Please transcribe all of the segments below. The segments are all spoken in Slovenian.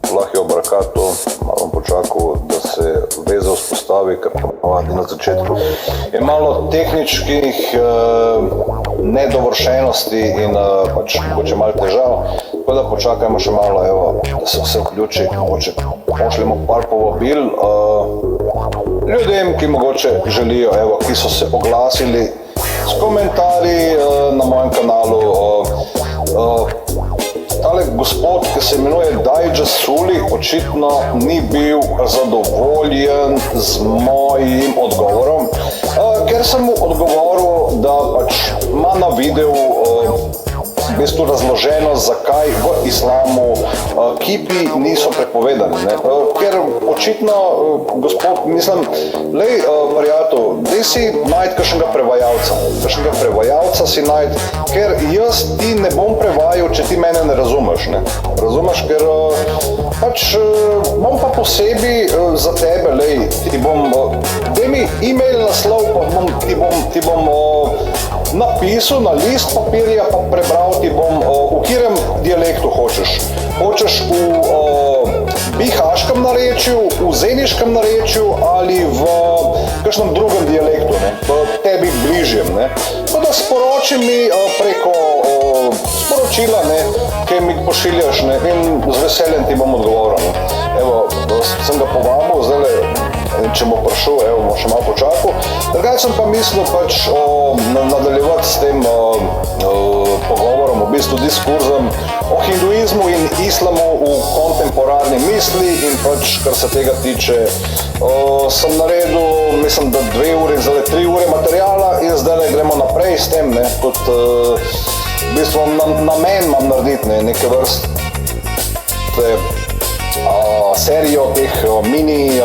Allahi barakatu, malo bom počakal, da se veza vzpostavi, ker ponavadi na začetku je malo tehničkih nedovršenosti in pač mogoče malo težav, tako da počakajmo še malo, evo, da se vse vključi, mogoče pošljemo par povabil ljudem, ki mogoče želijo, evo, ki so se oglasili s komentarji na mojem kanalu. Tale gospod, ki se imenuje Dajđa Suli, očitno ni bil zadovoljen z mojim odgovorom, ker sem mu odgovoril, da pač ima na videu v bistvu razloženo, zakaj v islamu kipi niso prepovedani. Ker očitno, gospod, mislim, lej, prijatelj, daj si najti kakšnega prevajalca si najti, ker jaz ti ne bom prevajal, če ti mene ne razumeš, ne? Razumeš, ker pač bom pa posebej za tebe, lej, ti bom, daj mi e-mail naslov, pa ti bom napisal na list papirja, pa prebral ti bom, v katerem dialektu hočeš. Hočeš v bihaškem narečju, v zeniškem narečju ali v kakšnem drugem dialektu, ne? Tebi bližjem, ne? Tako da sporoči mi preko sporočila, ne, ki mi pošiljaš, ne, in z veseljem ti bom odgovoril, ne. Evo, sem ga povabil, zdaj, če bo prišel, evo, bom še malo počakal. Drugače sem pa mislil pač nadaljevati s tem pogovorom, v bistvu diskurzom o hinduizmu in islamu v kontemporarni misli in pač, kar se tega tiče, sem naredil, mislim, da 2 ure, zdaj 3 ure materijala in zdaj gremo naprej s tem, ne, tudi v bistvu namen imam narediti, ne, neke vrste serijo teh mini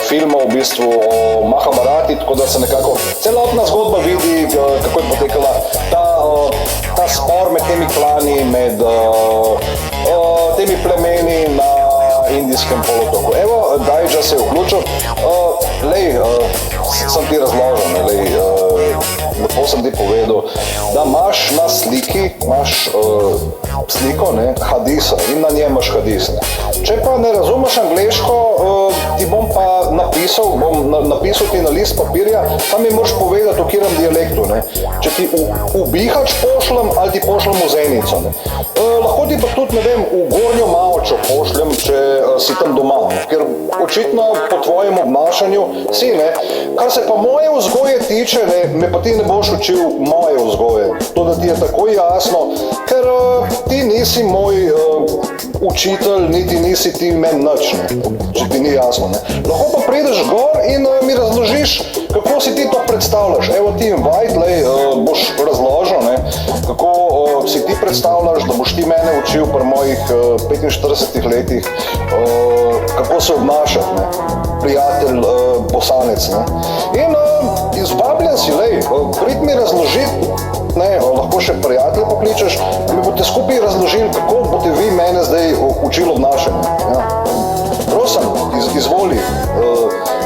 filmov v bistvu o Mahabharati, tako da se nekako celotna zgodba vidi, kako je potekala ta spor med temi klani, med temi plemeni na Indijskem polotoku. Evo, Dajđa se je vključil. Lej, sem ti razložil, lej, lepo sem ti povedal, da imaš na sliki, imaš sliko, ne, hadisa in na njej imaš hadis, ne. Če pa ne razumeš angleško, ti bom pa napisal ti na list papirja, pa mi moraš povedati, v katerem dialektu, ne. Če ti v bihač pošljem ali ti pošljem v zenico, ne. Lahko ti pa tudi, ne vem, v Gornjo Mavčo pošljem, če si tam doma, ne. Ker očitno po tvojem obnašanju si, ne. Kar se pa moje vzgoje tiče, ne, me pa ti ne boš učil moje vzgoje. To, da ti je tako jasno, ker ti nisi moj učitelj, niti nisi ti meni nič, ne, če ti ni jasno, ne. Lahko pa prideš gor in mi razložiš, kako si ti to predstavljaš. Evo ti invite, lej, boš razložil, ne, kako si ti predstavljaš, da boš ti mene učil pri mojih 45 letih, kako se obnašati, ne, prijatelj, bosanec, ne. In izvabljen si, lej, prid mi razložiti, ne, lahko še prijatelje pokličeš, da mi boste skupaj razložili, kako boste vi mene zdaj učili obnašanje. Ja. Prosim, izvoli.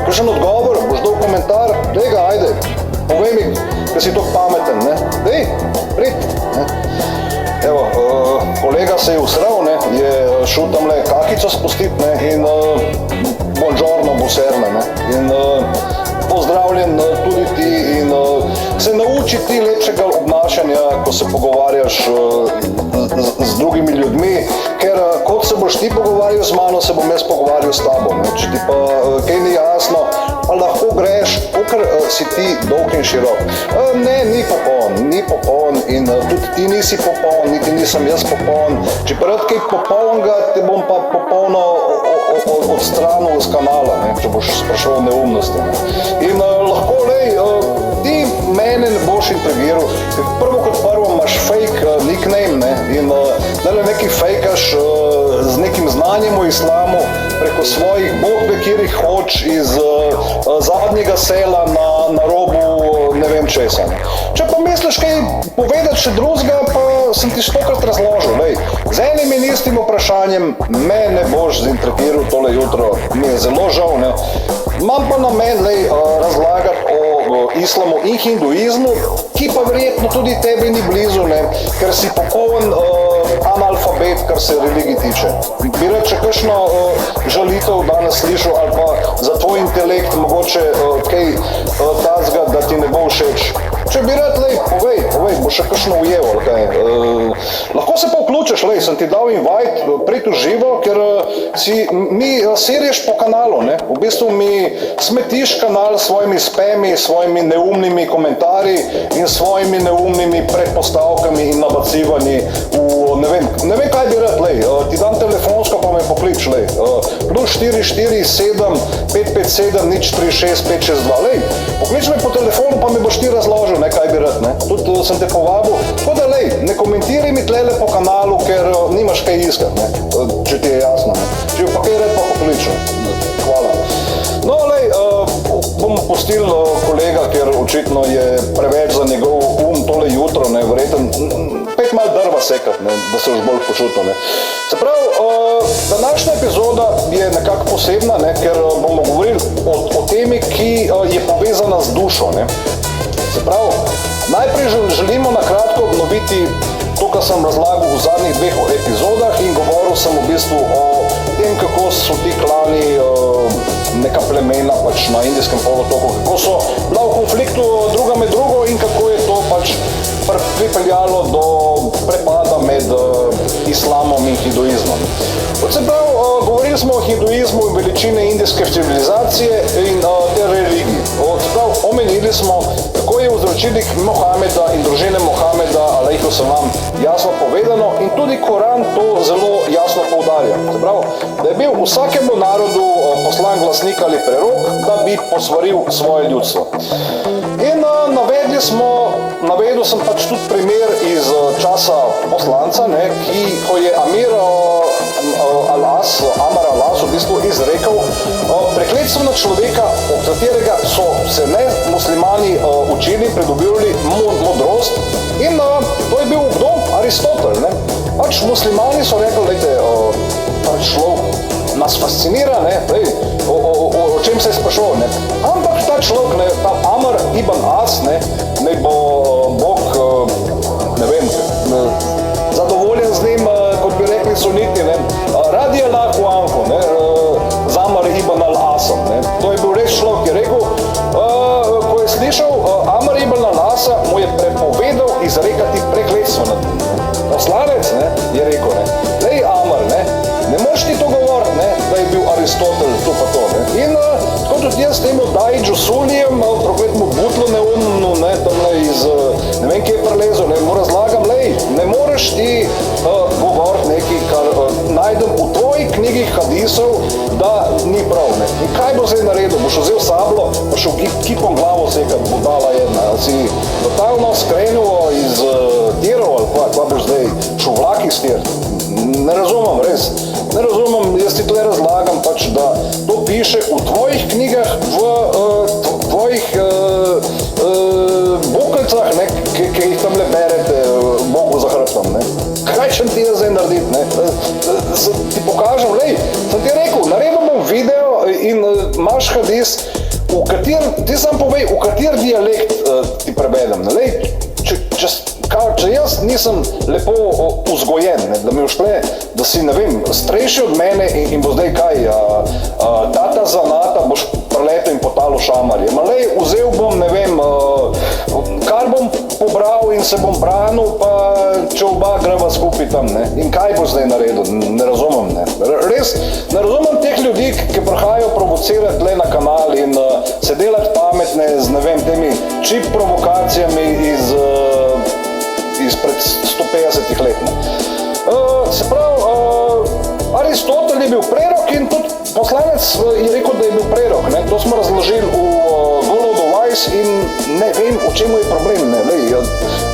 Kakšen odgovor, boš dal komentar, dej ga, ajde, povej mi, ker si to pameten, ne. Dej, prid, ne. Evo, kolega se je usral, ne, je šel tamle kakico spustiti, ne, in buongiorno, buonasera, ne, in pozdravljen tudi ti in se nauči ti lepšega obnašanja, ko se pogovarjaš z drugimi ljudmi, ker kot se boš ti pogovarjal z mano, se bom jaz pogovarjal s tabo, ne. Če ti pa kaj ni jasno, pa lahko greš, kakor si ti dolg in širok. Ne, ni popoln in tudi ti nisi popoln, niti nisem jaz popoln. Če pa rad kaj popolnega, te bom pa popolno odstranil z kanala, ne, če boš sprašal neumnosti, ne. In lahko, lej, ti mene ne boš intrigiral, prvo kot prvo imaš fake nickname, ne, in dale nekaj fejkaš z nekim znanjem o islamu preko svojih bogbe, kjer jih hoč iz zadnjega sela na robu ne vem česa. Če pa misliš kaj povedati še drugega, pa sem ti stokrat razložil, lej, z enim in istim vprašanjem me ne boš zintrigiral tole jutro, mi je zelo žal, ne. Imam pa namen, lej, razlagati o islamu in hinduizmu, ki pa verjetno tudi tebi ni blizu, ne, ker si popoln analfabet, kar se religij tiče. Bi rad še kakšno žalitev danes slišal ali pa za tvoj intelekt mogoče kaj tazga, da ti ne bo všeč. Če bi rad, povej, bo še kakšno ujel, ali kaj. Lahko se pa vključiš, sem ti dal invite, priti v živo, ker mi serješ po kanalu, ne. V bistvu mi smetiš kanal s svojimi spami, svojimi neumnimi komentarji in svojimi neumnimi predpostavkami in nabacivanji v, ne vem kaj bi rad, ti dam telefonsko, pa me poklič, plus 447 557 036 562, poklič me po telefonu, pa mi boš ti razložil, ne, kaj bi rad, ne. Tudi sem te povabil, tako da, ne komentiraj mi tlele po kanalu, ker nimaš kaj iskat, ne, če ti je jasno, ne. Če pa kaj rad, pa pokličem. Hvala. No, bom pustil kolega, ker očitno je preveč za njegov tole jutro, ne, verjetno, pet malo drva sekat, ne, da se už bolj počutil, ne. Se pravi, današnja epizoda je nekako posebna, ne, ker bomo govorili o temi, ki je povezana z dušo, ne. Se pravi, najprej želimo na kratko obnoviti to, kar sem razlagal v zadnjih dveh epizodah in govoril sem v bistvu o tem, kako so ti klani neka plemena pač na Indijskem polotoku, kako so bila v konfliktu druga med drugo in kako je to pač pripeljalo do prepada med islamom in hinduizmom. Se pravi, govorili smo o hinduizmu in veličine indijske civilizacije in te religiji. Se pravi, omenili smo, kako je v uzročilih Mohameda in družine Mohameda, alejhi salam, jasno povedano in tudi Koran to zelo jasno poudarja. Se pravi, da je bil vsakemu narodu poslan glasnik ali prerok, da bi posvaril svoje ljudstvo. In navedel sem pač tudi primer iz časa poslanca, ne, ko je Amar al-As v bistvu izrekel prekletstvo na človeka, od katerega so se ne muslimani učili, pridobivali modrost in to je bil kdo? Aristotel, ne. Pač muslimani so rekli, pač človek nas fascinira, ne, o čem se je sprašoval, ne. Ampak ta človek, ne, ta Amar ibn As, ne bo Bog, ne vem, zadovoljen z njim, kot bi rekli suniti, ne, radi Allahu anhu, ne, z Amar ibn al-Asom, ne. To je bil res človek, ki je rekel, ko je slišal Amar ibn al-Asa, mu je prepovedal izrekati prekletstvo nad njim. Poslanec, ne, je rekel, ne, Amar, ne moreš ti to govoriti, ne, da je bil Aristotel to pa to, ne. In tako tudi jaz temu Dajidžu Sulijem, prokletmu Butlu neumnu, ne, tamle iz, ne vem, kje je prelezel, ne, mu razlagam, ne moreš ti govoriti nekaj, kar najdem v tvoji knjigi hadisov, da ni prav, ne. In kaj bo zdaj naredil? Boš vzel sablo, pa šel kipom glavo sekat, budala jedna, si totalno skrenil iz tirov, ali pa boš zdaj šel vlaki stirt? Ne razumem, res. Ne razumem, jaz ti tle razlagam pač, da to piše v tvojih knjigah, v tvojih buklicah, ne, ki jih tamle berete, Bogu za hrbtom, ne. Kaj čem ti zdaj narediti, ne? Ti pokažem, sem ti rekel, naredil bom video in imaš hadis, ti sam povej, v kater dialekt ti prevedem, ne. Če jaz nisem lepo vzgojen, ne, da mi všle, da si, ne vem, strejši od mene in bo zdaj kaj, tata zanata boš preletel in potalil šamarje. Vzel bom, ne vem, kar bom pobral in se bom branil, pa če oba greva skupaj tam, ne. In kaj boš zdaj naredil? Ne razumem, ne. Res, ne razumem teh ljudi, ki prihajajo provocirati tle na kanal in se delati pametne z, ne vem, temi čip provokacijami izpred 150 let. Se pravi, Aristotel je bil prerok in tudi poslanec je rekel, da je bil prerok, ne. To smo razložili v Golo do Vajs in ne vem, o čemu je problem, ne.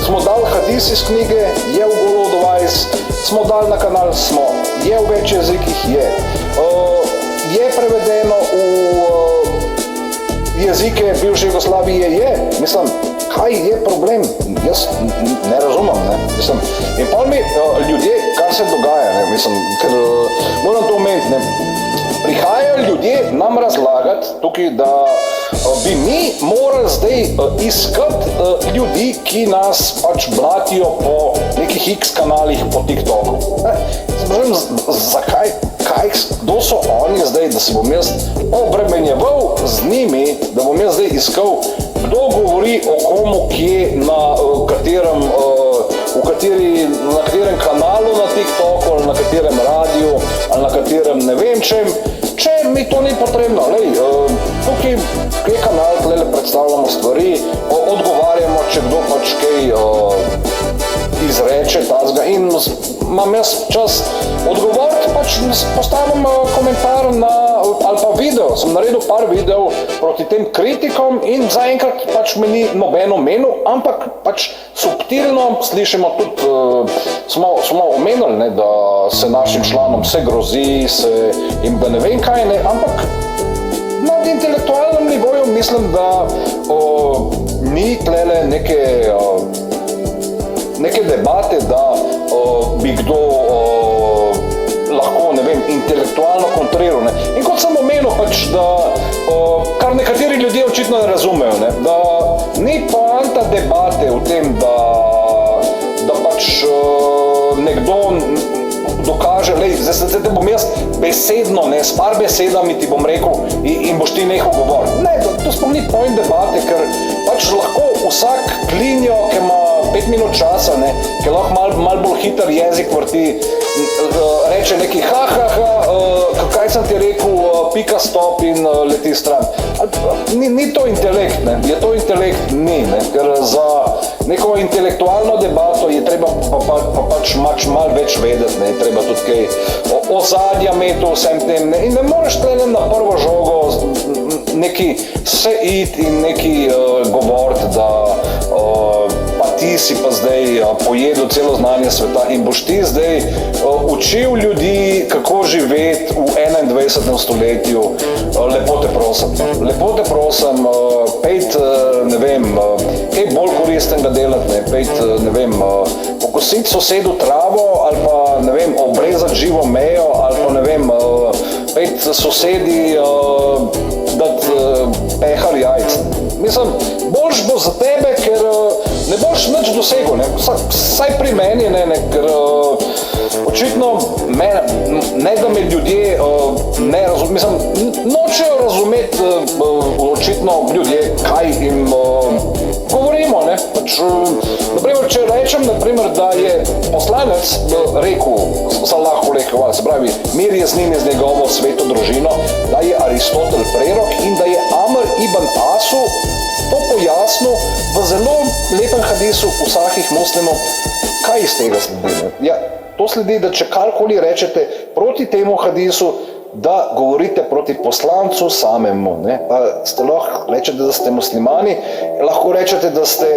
Smo dali hadis iz knjige, je v Golo do Vajs, smo dali na kanal, je v več jezikih, je prevedeno v jezike bivše Jugoslavije, mislim, kaj je problem? Jaz ne razumem, ne, mislim. In pa mi ljudje, kar se dogaja, ne, mislim, ker moram to omeniti, ne, prihajajo ljudje nam razlagati tukaj, da bi mi morali zdaj iskati ljudi, ki nas pač blatijo po nekih X kanalih po TikToku. Zakaj? Kdo so oni zdaj, da se bom jaz obremenjeval z njimi, da bom jaz zdaj iskal, kdo govori o komu, kje, na katerem kanalu na TikToku, ali na katerem radiju, ali na katerem ne vem čem, če mi to ni potrebno. Tukaj je kanal, tle predstavljamo stvari, odgovarjamo, če kdo pač kaj izreče tazga in imam jaz čas odgovoriti, pač postavim komentar ali pa video, sem naredil par videov proti tem kritikom in zaenkrat pač me ni nobeno menil, ampak pač subtilno slišimo tudi, smo omenili, ne, da se našim članom se grozi, in da ne vem kaj, ne, ampak na intelektualnem nivoju mislim, da ni tlele neke debate, da bi kdo lahko, ne vem, intelektualno kontriral, ne. In kot sem omenil, pač, da kar nekateri ljudje očitno ne razumejo, ne, da ni poanta debate v tem, da pač nekdo dokaže, zdaj te bom jaz besedno, ne, s par besedami ti bom rekel in boš ti nehal govoriti. Ne, to sploh ni point debate, ker pač lahko vsak klinjo, ki ima 5 minut časa, ne, ki lahko mal bolj hiter jezik vrti, reče neki kaj sem ti rekel, pika stop in leti stran. Ni to intelekt, ne, je to intelekt? Ni, ne, ker za neko intelektualno debato je treba pač mal več vedeti, ne, treba tudi kaj ozadja imeti vsem tem, ne, in ne moreš tle na prvo žogo neki se it in neki govoriti, da pa ti si pa zdaj pojedel celo znanje sveta in boš ti zdaj učil ljudi, kako živeti v 21. stoletju. Lepo te prosim, pejt, ne vem, kaj bolj koristnega delati, ne, pejt, ne vem, pokositi sosedu travo ali pa, ne vem, obrezati živo mejo ali pa, ne vem, pejt sosedi dati pehar jajc. Mislim, boljš bo za tebe, ker ne boš nič dosegel, ne, vsaj pri meni, ne, ker očitno ne da me ljudje ne razumejo, mislim, nočejo razumeti očitno ljudje, kaj jim govorimo, ne, pač, naprimer, če rečem, naprimer, da je poslanec rekel, lahko rekel, se pravi, mir je z njim, z njegovo sveto družino, da je Aristotel prerok in da je Amr ibn Asu to pojasnil v zelo lepem hadisu vsakih muslimov. Kaj iz tega sledi? Ja, to sledi, da če karkoli rečete proti temu hadisu, da govorite proti poslancu samemu, ne? Ste lahko rečete, da ste muslimani, lahko rečete, da ste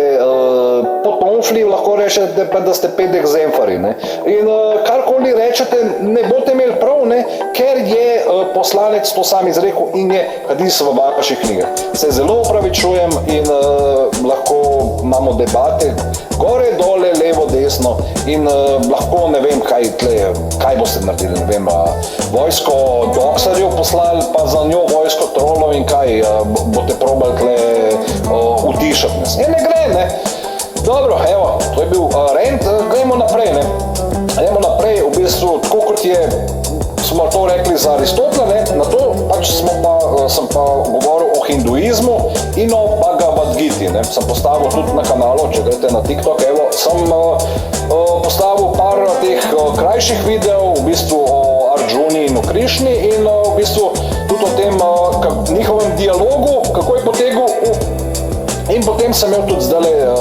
potomfli, lahko rečete pa, da ste pedek zemfari, ne? In karkoli rečete, ne boste imeli prav, ne? Ker je poslanec to sam izrekel in je hadis v vaših knjigah. Se zelo opravičujem in lahko imamo debate gore, dole, levo, desno in lahko ne vem, kaj boste naredili, ne vem, vojsko doksarjev poslali, pa za njo vojsko trolov in kaj boste probali tle utišati nas. Ne gre, ne. Dobro, evo, to je bil rent, gremo naprej, ne. Gremo naprej, v bistvu, tako kot smo to rekli za Aristotela, ne, na to pač sem pa govoril o hinduizmu in o Bhagavad Giti, ne. Sem postavil tudi na kanalu, če greste na TikTok, evo, sem postavil par teh krajših videov, v bistvu o Arjuni in o Krišni in v bistvu tudi o tem njihovem dialogu, kako je potekel in potem sem imel tudi zdajle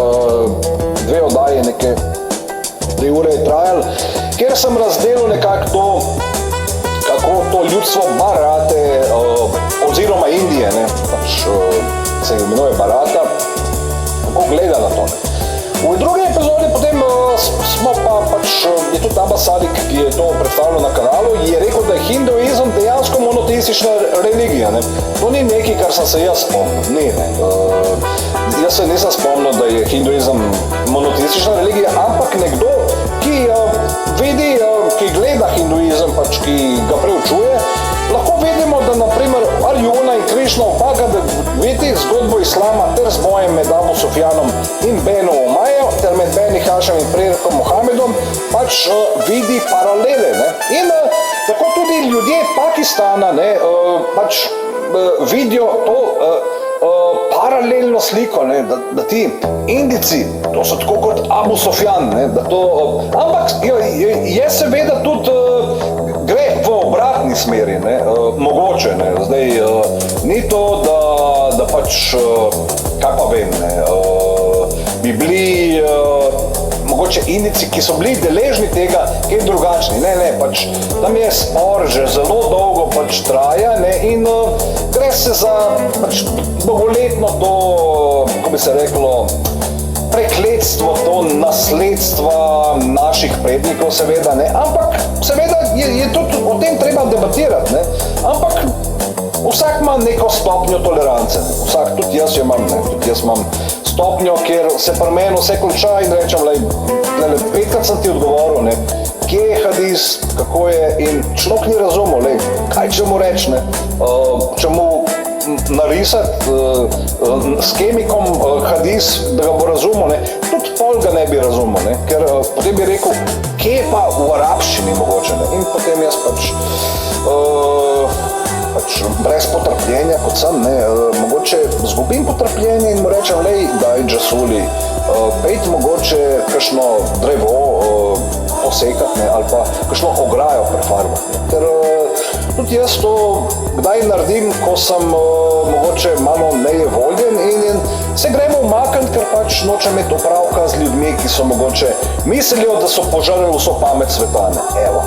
2 oddaje, neke 3 ure je trajal, kjer sem razdelil nekako to, kako to ljudstvo Bharate oziroma Indije, ne, pač se imenuje Bharata, kako gleda na to, ne. V drugi epizodi potem smo pa pač, je tudi Abbas Sadik, ki je to predstavljal na kanalu, je rekel, da je hinduizem dejansko monoteistična religija, ne. To ni nekaj, kar sem se jaz spomnil, ne. Jaz se nisem spomnil, da je hinduizem monoteistična religija, ampak nekdo, ki vidi, ki gleda hinduizem, pač ki ga preučuje, lahko vidimo, da naprimer Arjuna in Krišna v Bhagavad Giti zgodbo islama ter z bojem med Abu Sufjanom in Benu Umayjo ter med Beni Hašem in prorokom Muhamedom pač vidi paralele. Ne? In tako tudi ljudje Pakistana pač vidijo to paralelno sliko, ne? Da ti Indijci, to so tako kot Abu Sufjan, ne? Da to, ampak je seveda tudi gre v obratni smeri, ne? Mogoče, ne? Zdaj, ni to, da pač, kaj pa vem, ne? Bi bili mogoče Indijci, ki so bili deležni tega, kaj drugačni, ne, pač tam je spor že zelo dolgo pač traja, ne, in gre se za pač dolgoletno to, kako bi se reklo, prekletstvo, to nasledstva naših prednikov, seveda, ne, ampak seveda je tudi o tem treba debatirati, ne, ampak vsak ima neko stopnjo tolerance, ne, vsak, tudi jaz jo imam, ne, tudi jaz imam stopnjo, kjer se pri meni vse konča in rečem, petkrat sem ti odgovoril, ne, kje je hadis, kako je, in človek ni razumel, kaj če mu reči, ne, če mu narisati s kemikom hadis, da ga bo razumel, ne, tudi pol ga ne bi razumel, ne, ker potem bi rekel, kje je pa v arabščini mogoče, ne, in potem jaz pač brez potrpljenja, kot sem, ne, mogoče zgubim potrpljenje in mu rečem, daj Jasuli, pejte mogoče kakšno drevo posekati, ne, ali pa kakšno ograjo prefarbati, ker tudi jaz to kdaj naredim, ko sem mogoče malo nejevoljen in se gremo umakniti, ker pač nočem imeti opravka z ljudmi, ki so mogoče mislijo, da so požrli vso pamet sveta, ne, evo,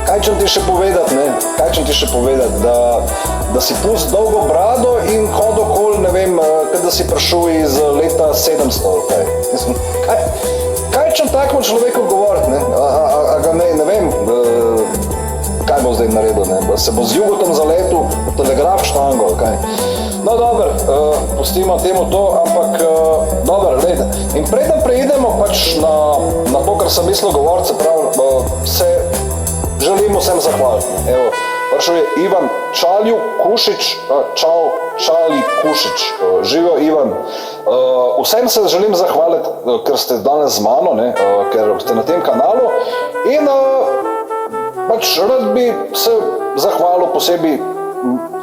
kaj čem ti še povedati, ne? Kaj čem ti še povedati, da si pust dolgo brado in hod okoli, ne vem, da si prišel iz leta 700, kaj čem takmo človeku govoriti, ne? A ga ne vem, kaj bo zdaj naredil, ne? Da se bo z jugotom zaletel v telegraf štango, kaj? No, dober, pustimo temu to, ampak dober, glede. In preden preidemo pač na to, kar sem mislil govoriti, se pravi, želim vsem zahvaliti. Evo, prišel je Ivan Čalju Kušič, Čali Kušič, živijo Ivan. Vsem se želim zahvaliti, ker ste danes z mano, ne, ker ste na tem kanalu in pač rad bi se zahvalil posebej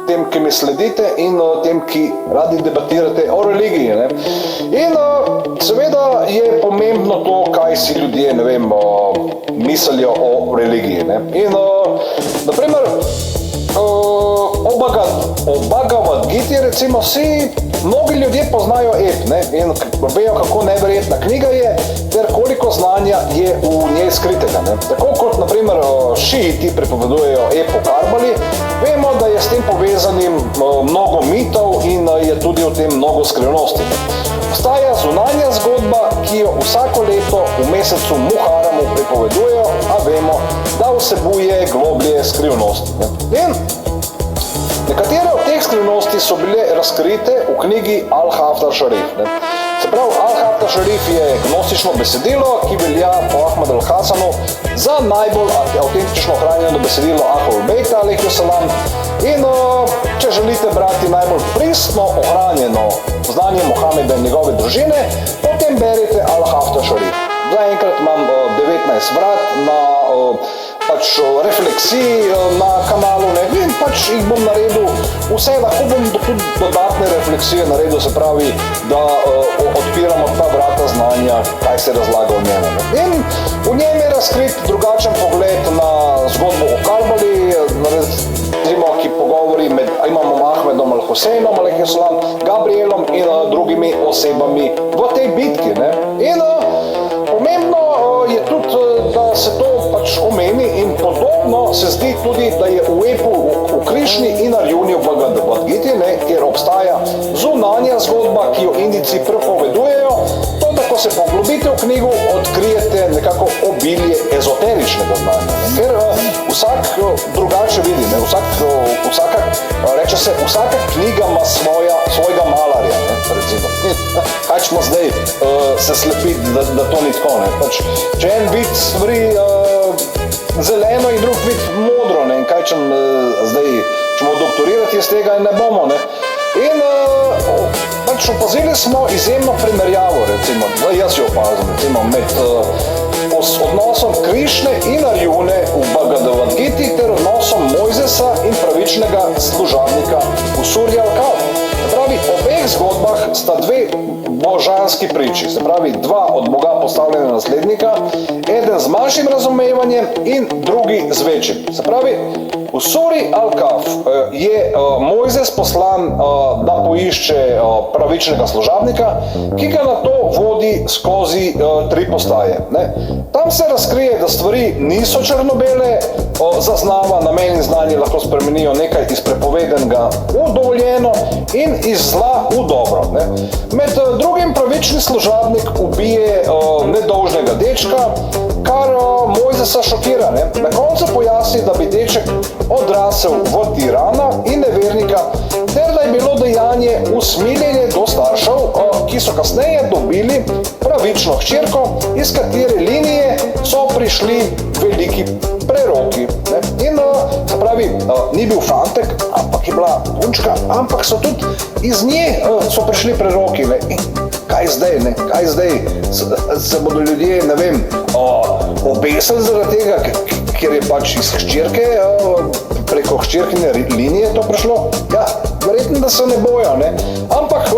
tem, ki mi sledite in tem, ki radi debatirate o religiji, ne. In seveda je pomembno to, kaj si ljudje, ne vem, mislijo o religiji, ne. In naprimer, o Bhagavad Giti, recimo, vsi mnogi ljudje poznajo ep, ne, in vejo, kako neverjetna knjiga je, ter koliko znanja je v njej skritega, ne. Tako kot, naprimer, šiiti pripovedujejo ep o Karbali, vemo, da je s tem povezanim mnogo mitov in je tudi v tem mnogo skrivnosti. Obstaja zunanja zgodba, ki jo vsako leto v mesecu Muharramu pripovedujejo, a vemo, da vsebuje globlje skrivnosti, ne. In nekatere od teh skrivnosti so bile razkrite v knjigi Al-Haftar Šarif, ne. Se pravi, Al-Haftar Šarif je gnostično besedilo, ki velja po Ahmad al-Hasanu za najbolj avtentično hranjeno besedilo Ahlul Bejta alejhi salam. In če želite brati najbolj pristno ohranjeno znanje Muhameda in njegove družine, potem berite Al-Haftar Šarif. Zaenkrat imam 19 vrat na pač refleksiji na kanalu, ne, in pač jih bom naredil vse, lahko bom tudi dodatne refleksije naredil, se pravi, da odpiramo ta vrata znanja, kaj se razlaga v njemu, ne. In v njem je razkrit drugačen pogled na zgodbo o Karbali, recimo, ki pogovori med imamom Ahmedom al-Husejnom, alejhi salam, Gabrielom in drugimi osebami v tej bitki, ne. In pomembno je tudi, da se to pač omeni in podobno se zdi tudi, da je v epu v Krišni in Arjuni v Bhagavad Giti, ne, kjer obstaja zunanja zgodba, ki jo Indijci prepovedujejo, to, da ko se poglobite v knjigo, odkrijete nekako obilje ezoteričnega znanja, ne, ker vsak drugače vidi, ne, reče se, vsaka knjiga ima svojega malarja, ne, recimo. Kaj ćemo zdaj se slepiti, da to ni tako, ne, pač, če en vid stvari zeleno in drug vid modro, ne, in kaj ćemo zdaj, ćemo doktorirati iz tega in ne bomo, ne. In pač opazili smo izjemno primerjavo, recimo, jaz jo opazim, recimo, med odnosom Krišne in Arjune v Bhagavad Giti ter odnosom Mojzesa in pravičnega služabnika v Surja Al-Kahf. Se pravi, v obeh zgodbah sta dve božanski priči, se pravi, dva od Boga postavljena naslednika, eden z manjšim razumevanjem in drugi z večjim. Se pravi, v Suri Al-Kahf je Mojzes poslan, da poišče pravičnega služabnika, ki ga na to vodi skozi 3 postaje. Tam se razkrije, da stvari niso črno-bele, zaznava, namen in znanje lahko spremenijo nekaj iz prepovedenega v dovoljeno in iz zla v dobro. Med drugim pravični služabnik ubije nedolžnega dečka, kar Mojzesa šokira. Na koncu pojasni, da bi deček odrasel v tirana in nevernika, ter da je bilo dejanje usmiljenje do staršev, ki so kasneje dobili pravično hčerko, iz katere linije so prišli veliki preroki. In se pravi, ni bil fantek, ampak je bila punčka, ampak so tudi iz nje so prišli preroki. In kaj zdaj? Se bodo ljudje, ne vem, obesili zaradi tega, ker je pač iz hčerke, preko hčerkine linije to prišlo? Ja, verjetno, da se ne bojo, ne? Ampak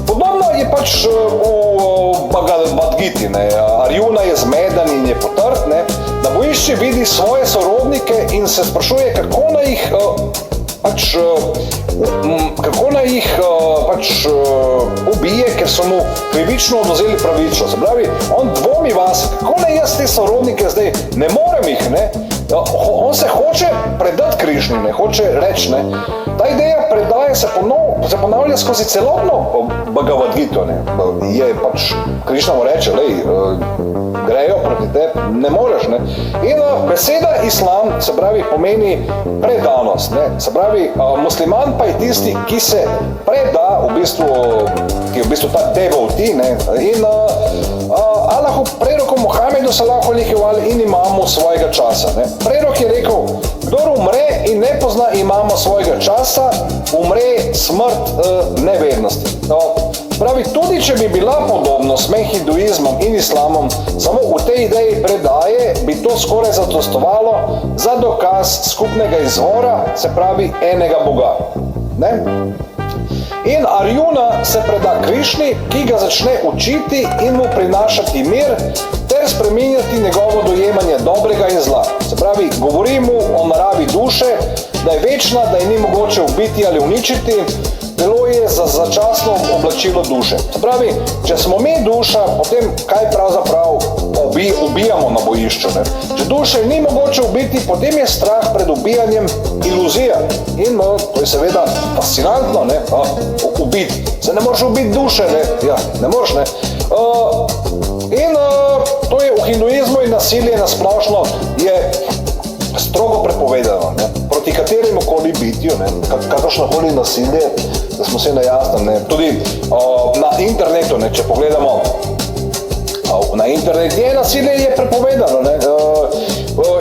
podobno je pač v Bhagavad Giti, ne? Arjuna je zmeden in je potrt, ne? Na bojišču vidi svoje sorodnike in se sprašuje, kako naj jih ubije, ker so mu krivično odvzeli pravično. Se pravi, on dvomi vase, kako naj jaz te sorodnike zdaj, ne morem jih, ne? On se hoče predati Krišni, ne hoče reči, ne. Ta ideja predaje se ponavlja skozi celotno Bhagavad Gito, ne. Je pač, Krišna mu reče, lej, grejo proti tebi, ne moreš, ne. In beseda islam, se pravi, pomeni predanost, ne. Se pravi, musliman pa je tisti, ki se preda, ki je v bistvu ta devotee, ne. In Allahu preroku Muhammedu sallallahu alejhi in imamu svojega časa, ne. Prerok je rekel, kdor umre in ne pozna imama svojega časa, umre smrt nevernosti. Pravi, tudi če bi bila podobnost med hinduizmom in islamom, samo v tej ideji predaje bi to skoraj zadostovalo za dokaz skupnega izvora, se pravi enega Boga. Ne? In Arjuna se preda Krišni, ki ga začne učiti in mu prinašati mir, ter spreminjati njegovo dojemanje dobrega in zla. Se pravi, govori mu o naravi duše, da je večna, da je ni mogoče ubiti ali uničiti, telo je za začasno oblačilo duše. Se pravi, če smo mi duša, potem kaj pravzaprav ubijamo na bojišču, ne? Če duše ni mogoče ubiti, potem je strah pred ubijanjem iluzija. In to je seveda fascinantno, ne? Ubiti. Se ne moreš ubiti duše, ne? Ja, ne moreš, ne? In to je v hinduizmu in nasilje nasplošno je strogo prepovedano, ne? Proti katerim okoli bitju, ne? Kakršnokoli nasilje, da smo se na jasnem, ne? Tudi na internetu, ne? Če pogledamo, na internet je nasilje je prepovedano, ne?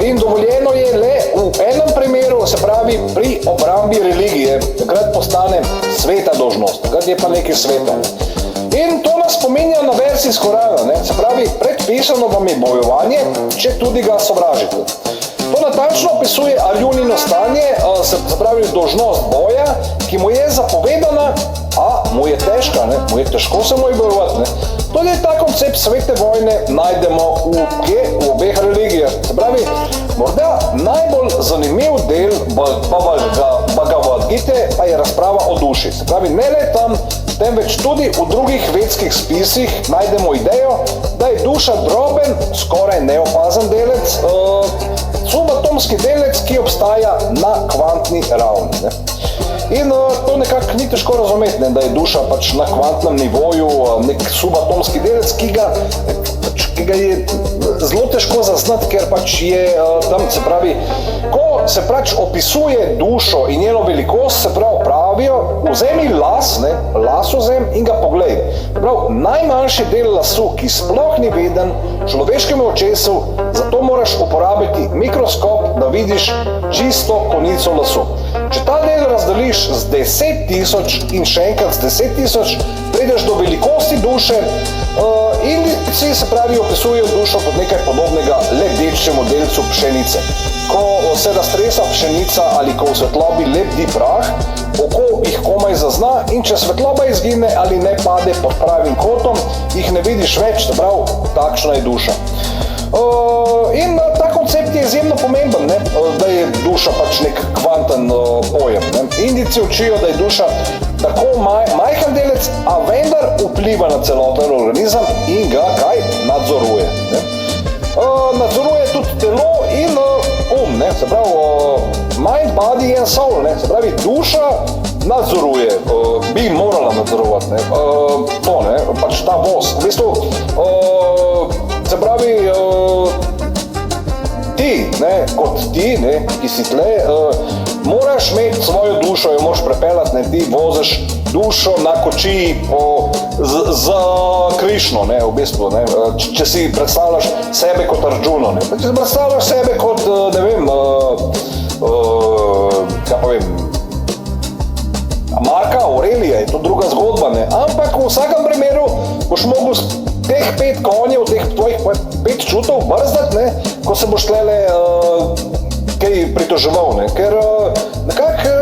In dovoljeno je le v enem primeru, se pravi pri obrambi religije, takrat postane sveta dolžnost, takrat je pa nekaj sveta. In to nas spominja na vers iz Korana, ne? Se pravi, predpisano vam je bojevanje, če tudi ga sovražite. To natančno opisuje Arjunino stanje, se pravi dolžnost boja, ki mu je zapovedana, a mu je težka, ne? Mu je težko se mu je bojevati, ne? Tudi ta koncept svete vojne najdemo v obeh religijah. Se pravi, morda najbolj zanimiv del Bhagavad Gite pa je razprava o duši. Se pravi, ne le tam, temveč tudi v drugih vedskih spisih najdemo idejo, da je duša droben, skoraj neopazen delec, subatomski delec, ki obstaja na kvantni ravni, ne? In to nekako ni težko razumeti, ne, da je duša pač na kvantnem nivoju nek subatomski delec, ki ga je zelo težko zaznati, ker pač je tam, se pravi, ko se pač opisuje dušo in njeno velikost, se pravijo, vzemi las, ne, las vzem in ga poglej. Najmanjši del lasu, ki sploh ni viden človeškemu očesu, zato moraš uporabiti mikroskop, da vidiš čisto konico lasu. Če ta del razdeliš z 10.000 in še enkrat z 10.000, prideš do velikosti duše. Indici, se pravi, opisujejo dušo kot nekaj podobnega lebdečemu delcu pšenice. Ko se raztresa pšenica ali ko v svetlobi lebdi prah, oko jih komaj zazna in če svetloba izgine ali ne pade pod pravim kotom, jih ne vidiš več, se pravi, takšna je duša. In ta koncept je izjemno pomemben, ne? Da je duša pač nek kvanten pojem. Ne? Indici učijo, da je duša tako majhen delec, a vendar vpliva na celoten organizem in ga kaj nadzoruje. Ne? Nadzoruje tudi telo in ne? Se pravi, mind, body and soul, ne? Se pravi, duša nadzoruje, bi morala nadzorovati, ne? To, ne? Pač ta voz. V bistvu, se pravi, ti, ne, kot ti, ne, ki si tle, moraš imeti svojo dušo, jo moraš prepeljati, ne, ti voziš dušo na kočiji za Krišno, ne, v bistvu, ne, če si predstavljaš sebe kot Arjuno, ne, če si predstavljaš sebe kot, ne vem, kaj pa vem, Marka Aurelija, je to druga zgodba, ne, ampak v vsakem primeru boš mogel teh 5 konjev, teh tvojih 5 čutov brzdati, ne, ko se boš tlele kaj pritoževal, ne, ker nekako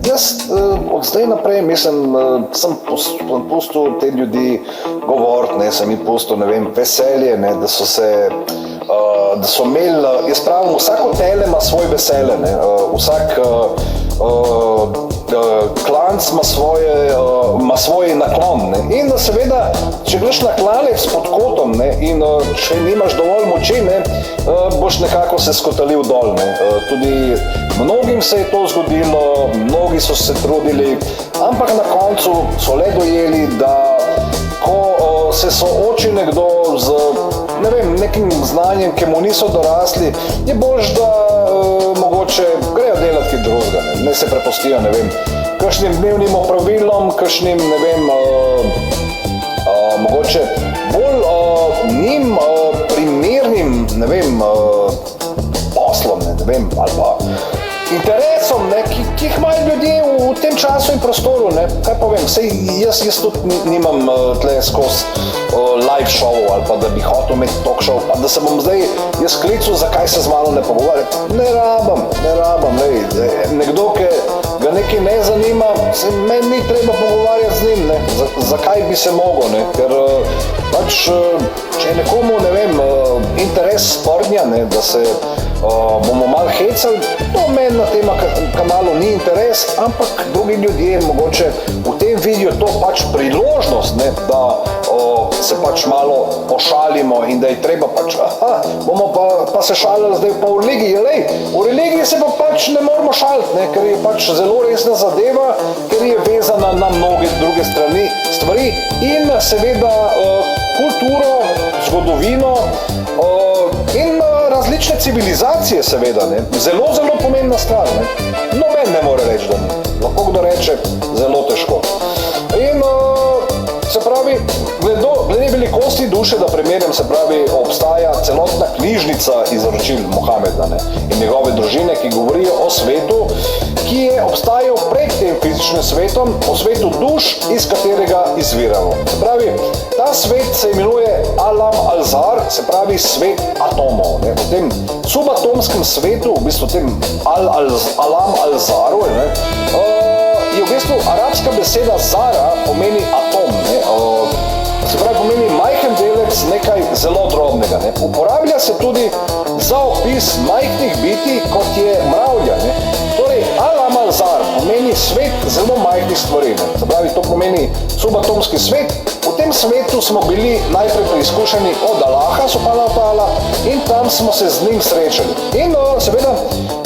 jaz od zdaj naprej mislim, sem pustil te ljudi govoriti, ne, sem jim pustil, ne vem, veselje, ne, da so imeli, jaz pravim, vsako tele ima svoj veselje, ne, vsak klanc ima svoj naklon, ne? In seveda, če greš na klanec pod kotom, ne? In če nimaš dovolj moči, ne? Boš nekako se skotalil dol, ne? Tudi mnogim se je to zgodilo, mnogi so se trudili, ampak na koncu so le dojeli, da ko se sooči nekdo z, ne vem, nekim znanjem, ki mu niso dorasli, je boljš, da mogoče grejo delati drugega, ne se prepustijo, ne vem, kakšnim dnevnim opravilom, kakšnim, ne vem, mogoče bolj njim primernim, ne vem, poslom, ne vem, ali pa interesom, ne, ki jih imajo ljudje v tem času in prostoru, ne, kaj pa vem, sej jaz tudi nimam tle skozi live show ali pa da bi hotel imeti talk show, pa da se bom zdaj jaz klical, zakaj se z mano ne pogovarjati, ne rabam, nekdo, ki ga nekaj ne zanima, se meni ni treba pogovarjati z njim, ne, zakaj bi se mogel, ne, ker pač, če je nekomu, ne vem, interes spornja, ne, da se bomo malo hecali, to meni na tem kanalu ni interes, ampak drugi ljudje mogoče v tem vidijo to pač priložnost, ne, da se pač malo pošalimo in da je treba pač, bomo pa se šalili zdaj pa v religiji, v religiji se pa pač ne moramo šaliti, ne, ker je pač zelo resna zadeva, ker je vezana na mnoge druge stvari in seveda kulturo, zgodovino in različne civilizacije seveda, ne, zelo pomembna stvar, ne, noben ne more reči, da ni, lahko kdo reče, zelo težko. In se pravi, glede velikosti duše, da primerjam, se pravi, obstaja celotna knjižnica izročil Mohameda, ne, in njegove družine, ki govorijo o svetu, ki je obstajal pred tem fizičnim svetom, o svetu duš, iz katerega izviramo. Se pravi, ta svet se imenuje Alam al-Zar, se pravi svet atomov. Ne. V tem subatomskem svetu, v bistvu tem Alam al-Zaru, ne, je v bistvu arabska beseda Zara pomeni atom, ne, se pravi pomeni majhen delec nekaj zelo drobnega. Ne. Uporablja se tudi za opis majhnih bitij, kot je mravlja. Ne. Torej, Alam al-Zar pomeni svet zelo majhnih stvari. Ne. Se pravi, to pomeni subatomski svet. V tem svetu smo bili najprej preizkušeni od Allaha, subhanahu wa ta'ala, in tam smo se z njim srečali. In seveda,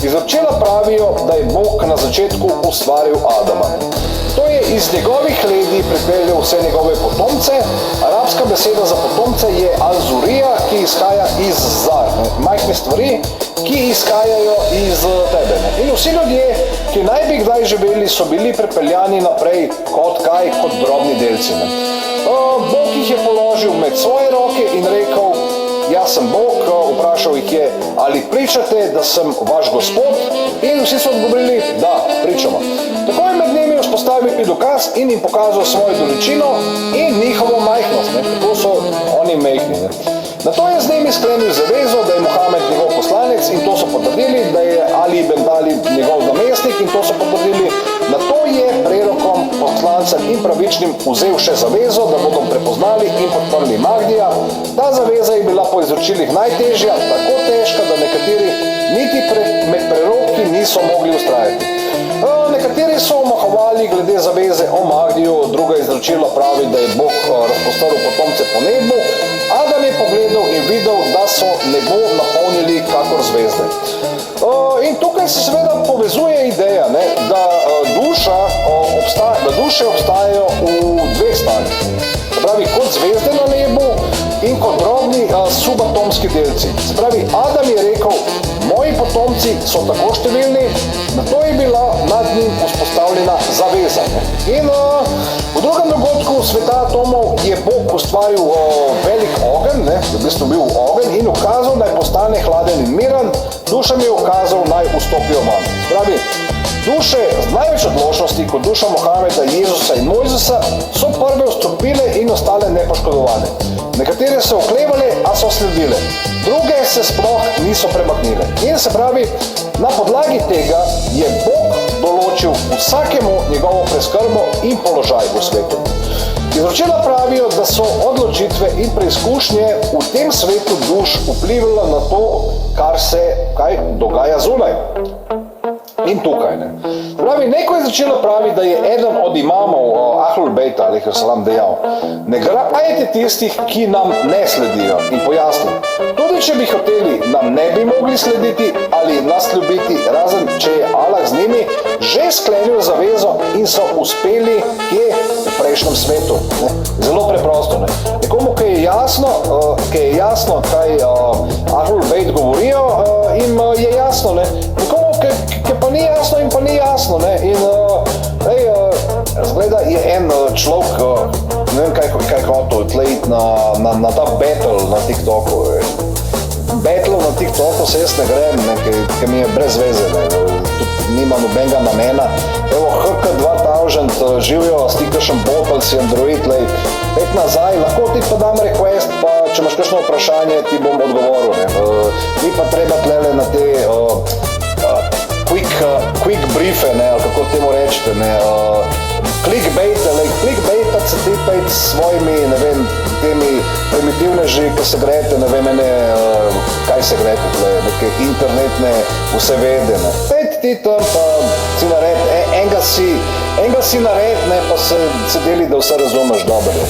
izročila pravijo, da je Bog na začetku ustvaril Adama. To je iz njegovih ledi pripeljal vse njegove potomce. Arabska beseda za potomce je al-Zurija, ki izhaja iz Zar, ne, majhne stvari, ki izhajajo iz tebe. Ne. In vsi ljudje, ki naj bi kdaj živeli, so bili pripeljani naprej kot drobni delci. Ne. Bog jih je položil med svoje roke in rekel, jaz sem Bog, vprašal jih je, ali pričate, da sem vaš Gospod, in vsi so odgovorili, da, pričamo. Tako je med njimi vzpostavil dokaz in jim pokazal svojo doličino in njihovo majhnost, ne? Tako so oni majhni. Ne? Nato je z njimi sklenil zavezo, da je Mohamed njegov poslanec in to so potrdili, da je Ali ibn Talib njegov namestnik in to so potrdili. Nato je prerokom, poslancem in pravičnim vzel še zavezo, da bodo prepoznali in podprli Mahdija. Ta zaveza je bila po izročilih najtežja, tako težka, da nekateri niti med preroki niso mogli ustrajati. Nekateri so omahovali glede zaveze o Mahdiju, druga izročila pravi, da je Bog razpostrl potomce po nebu. Adam je pogledal in videl, da so nebo napolnili kakor zvezde. In tukaj se seveda povezuje ideja, ne, da duše obstajajo v dveh stanjih. Se pravi, kot zvezde na nebu in kot drobni subatomski delci. Se pravi, Adam je rekel, moji potomci so tako številni, nato je bila nad njim vzpostavljena zaveza. In v drugem dogodku sveta atomov je Bog ustvaril velik ogenj, v bistvu bil ogenj in ukazal, naj postane hladen in miren, dušam je ukazal, naj vstopijo vanj. Se pravi, duše z največ odločnosti, kot duša Mohameda, Jezusa in Mojzesa, so prve vstopile in ostale nepoškodovane. Nekatere so oklevale, a so sledile. Druge se sploh niso premaknile. In se pravi, na podlagi tega je Bog določil vsakemu njegovo preskrbo in položaj v svetu. Izročila pravijo, da so odločitve in preizkušnje v tem svetu duš vplivalo na to, kaj dogaja zunaj. In tukaj, ne. Pravi, neko izročilo pravi, da je eden od imamov Ahlul Bejta, alejhi salam, dejal, ne grajte tistih, ki nam ne sledijo, in pojasnil. Tudi če bi hoteli, nam ne bi mogli slediti ali nas ljubiti, razen če je Allah z njimi že sklenil zavezo in so uspeli kje v prejšnjem svetu. Ne. Zelo preprosto. Ne. Nekomu, ki je jasno, kaj Ahlul Bejt govorijo, jim je jasno. Ne. Nekomu, ki pa ni jasno in pa ni jasno. Ne. In zgleda je en človek, ne vem kaj hotel tlejiti na ta battle na TikToku. Battle na TikToku se jaz ne grem, ker mi je brez veze, nima nobenega namena. Evo, HK2000 živijo, stikašem bot ali si Android, pet nazaj, lahko ti pa dam request, pa če imaš kakšno vprašanje, ti bom odgovoril. Ni pa treba tlele na te quick briefe, ali kako temu rečete, clickbait se ti pejt s svojimi, ne vem, temi primitivneži, ki se grete, ne vem, kaj se grete, neke internetne vsevede, pejt ti tam, pa si nared, enega si nared, pa se deli, da vse razumeš dobro.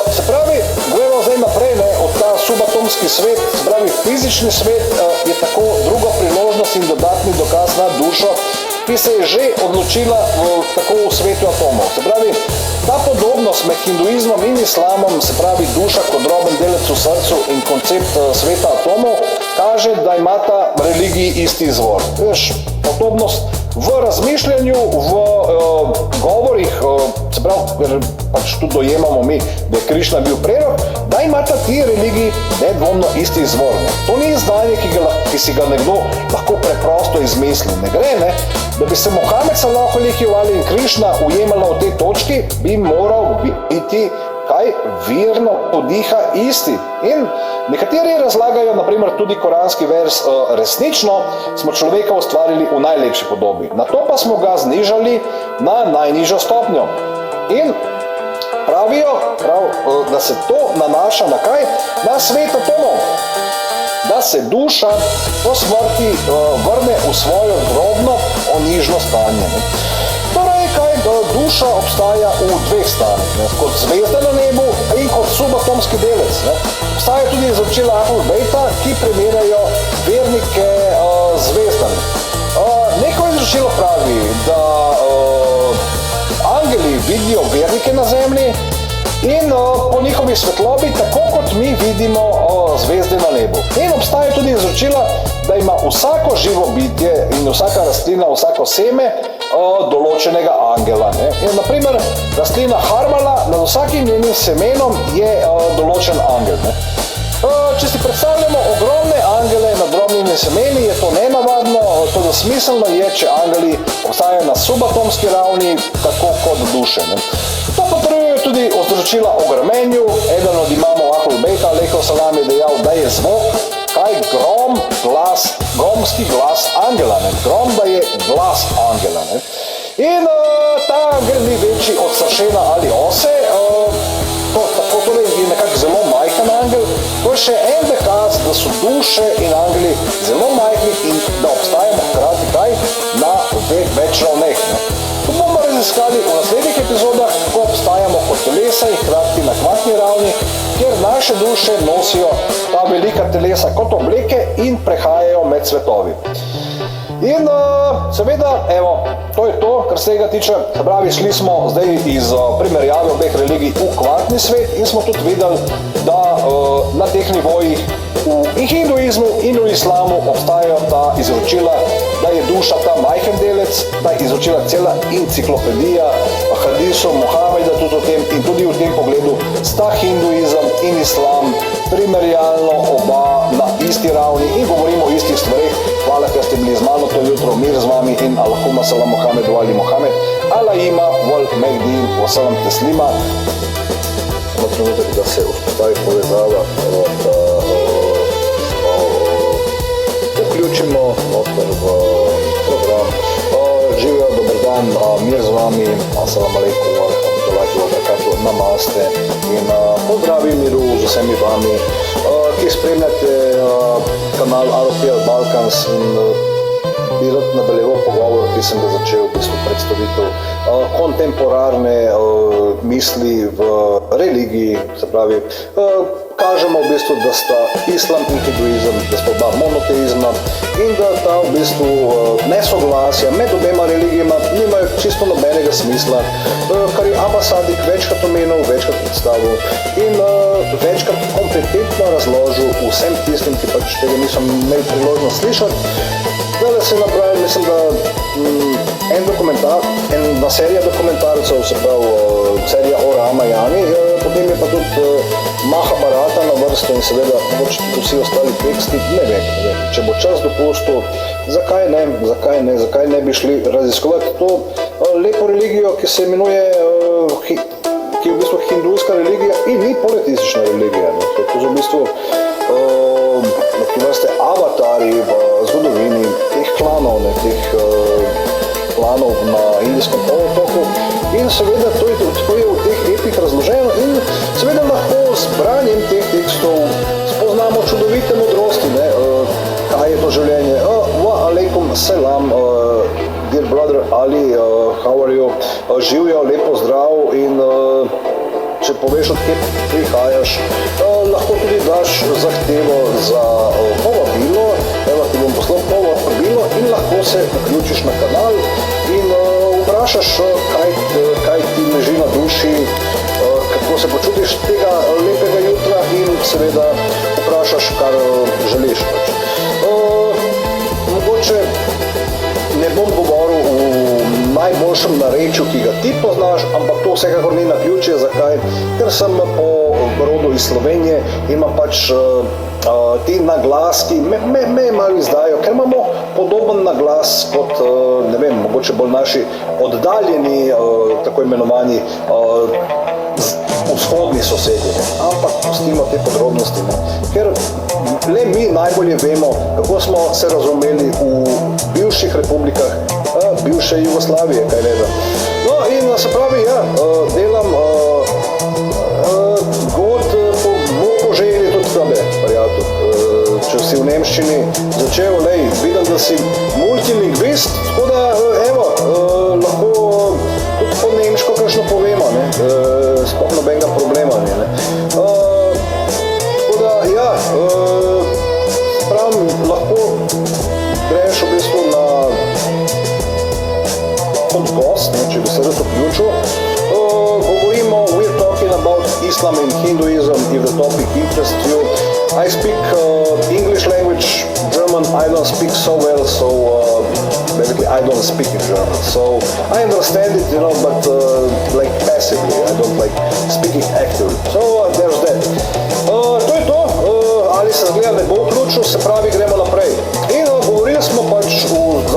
Se pravi, gledamo zdaj naprej, od ta subatomski svet, se pravi, fizični svet je tako druga priložnost in dodatni dokaz na dušo, ki se je že odločila tako v svetu atomov. Se pravi, ta podobnost med hinduizmom in islamom, se pravi duša kot droben delec v srcu in koncept sveta atomov, kaže, da imata religiji isti izvor. Veš, podobnost v razmišljanju, v govorih, se pravi, ker pač tudi dojemamo mi, da je Krišna bil prerok, da imata ti religiji nedvomno isti izvor. To ni izdanje, ki si ga nekdo lahko preprosto izmisli. Ne gre, da bi se Mohamed sallallahu alejhi ve sellem in Krišna ujemala v tej točki, bi moral biti virno podiha isti. In nekateri razlagajo, naprimer tudi koranski vers, resnično smo človeka ustvarili v najlepši podobi. Nato pa smo ga znižali na najnižjo stopnjo. In pravijo, da se to nanaša na kaj? Na svet atomov. Da se duša po smrti vrne v svojo drobno onižno stanje. Torej, da duša obstaja v dveh stanjih, kot zvezda na nebu in kot subatomski delec. Obstaja tudi izročila Ahlul Bejta, ki primerjajo vernike zvezdami. Neko izročilo pravi, da angeli vidijo vernike na zemlji in po njihovi svetlobi, tako kot mi vidimo zvezde na nebu. In obstaja tudi izročila, da ima vsako živo bitje in vsaka rastlina, vsako seme določenega angela. Naprimer, rastlina harmala, nad vsakim njenim semenom je določen angel. Če si predstavljamo ogromne angele nad drobnimi raznim semeni, je to nenavadno, to da smiselno je, če angeli obstajajo na subatomski ravni, tako kot duše. Ne. To potrjujejo tudi otročila o grmenju. Eden od imamov Ahlul Bejta, alejhi salam, je dejal, da je zvok, kaj grom, glas, gromski glas angela, ne. Grom, da je glas angela. Ne. In ta angel ni večji od sršena ali ose, tako torej je nekako zelo majhen angel. To je še en dokaz, da so duše in angeli zelo majhni in da obstajamo hkrati kaj na več ravneh. To bomo raziskali v naslednjih epizodah, ko obstajamo kot telesa in hkrati na kvantni ravni, kjer naše duše nosijo ta velika telesa kot obleke in prehajajo med svetovi. In seveda, evo, to je to, kar se tega tiče. Se pravi, šli smo zdaj iz primerjave obeh religij v kvantni svet in smo tudi videli, da na teh nivojih v hinduizmu in v islamu obstajajo ta izročila, da je duša ta majhen delec, da je izročila cela enciklopedija hadisov Mohameda tudi o tem, in tudi v tem pogledu sta hinduizem in islam primerjalno oba na isti ravni in govorimo o istih stvareh. Hvala, ker ste bili z mano to jutro, mir z vami in Allahumma salam Muhammedu ali Muhammed, Allahima wal Mehdi wa salam teslima. Samo trenutek, da se vzpostavi povezava, da vključimo noter v program. Živijo, dober dan, mir z vami, assalamu alaikum wa rahmatullahi wa barakatuh, namaste in pozdravi miru z vsemi vami, ki spremljate kanal RPL Balkans in bi rad nadaljeval pogovor, ki sem ga začel v bistvu predstavitev kontemporarne misli v religiji, se pravi, kažemo v bistvu, da sta islam in hinduizem, da sta oba monoteizma in da ta v bistvu nesoglasja med obema religijama nimajo čisto nobenega smisla, kar je Abba Sadik večkrat omenil, večkrat predstavil in večkrat kompetentno razložil vsem tistim, ki pač tega niso imeli priložnost slišati. Zdaj se napravil, mislim, da ena serija dokumentarcev, se pravi serija o Ramayani, potem je pa tudi Mahabharata na vrsto in seveda tudi vsi ostali teksti, ne vem, če bo čas dopustil, zakaj ne bi šli raziskovati to lepo religijo, ki se imenuje, ki je v bistvu hindujska religija in ni politistična religija. To je v bistvu vrste avatari v zgodovini teh klanov, klanov na Indijskem polotoku in seveda to je v teh epih razloženo in seveda lahko s branjem teh tekstov spoznamo čudovite modrosti, kaj je to življenje. Wa alaikum salam, dear brother Ali, how are you? Živijo, lepo zdrav in če poveš, od kje prihajaš, lahko tudi daš zahtevo za povabilo, evo ti bom poslal povabilo in lahko se vključiš na kanal in vprašaš, kaj ti leži na duši, kako se počutiš tega lepega jutra in seveda vprašaš, kar želiš. Mogoče ne bom govoril v najboljšem narečju, ki ga ti poznaš, ampak to vsekakor ni naključje. Zakaj? Ker sem po rodu iz Slovenije in imam pač ti naglaski, me malo izdajo, ker imamo podoben naglas kot, ne vem, mogoče bolj naši oddaljeni, tako imenovani vzhodni sosedje, ampak pustimo te podrobnosti, ker le mi najbolje vemo, kako smo se razumeli v bivših republikah, bivše Jugoslavije, kaj ne vem. No in se pravi, ja, delam bomo poželjeli tudi tebe, prijatelj, če si v nemščini začel, vidim, da si multilingvist, tako da, evo, lahko tudi po nemško kakšno povemo, sploh nobenega problema, tako da, ja, pravim, lahko greš v bistvu na kot gost, če bi se rad vključil. Govorimo, we're talking about Islam and Hinduism, if the topic interests you. I speak English language, German I don't speak so well, so basically I don't speak in German. So I understand it, but like passively, I don't like speaking actively. So there's that. To je to, Ali se zgleda, ne bo vključil, se pravi, gremo naprej.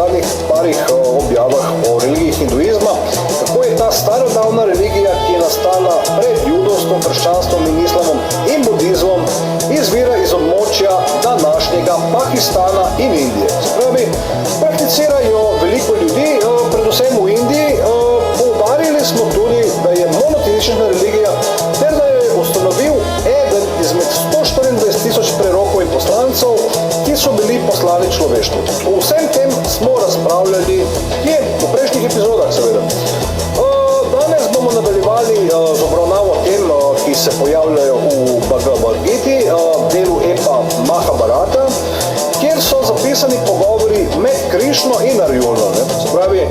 zadnjih parih objavah o religiji hinduizma, kako je ta starodavna religija, ki je nastala pred judovstvom, krščanstvom in islamom in budizmom, izvira iz območja današnjega Pakistana in Indije. Se pravi, prakticirajo veliko ljudi, predvsem v Indiji. Poudarili smo tudi, da je monoteistična religija ter da je ustanovil eden izmed 124,000 prerokov in poslancev, ki so bili poslani človeštvu. O vsem tem smo razpravljali v prejšnjih epizodah, seveda. Danes bomo nadaljevali z obravnavo tem, ki se pojavljajo v Bhagavad Giti, delu epa Mahabharata, kjer so zapisani pogovori med Krišno in Arjuno. Se pravi,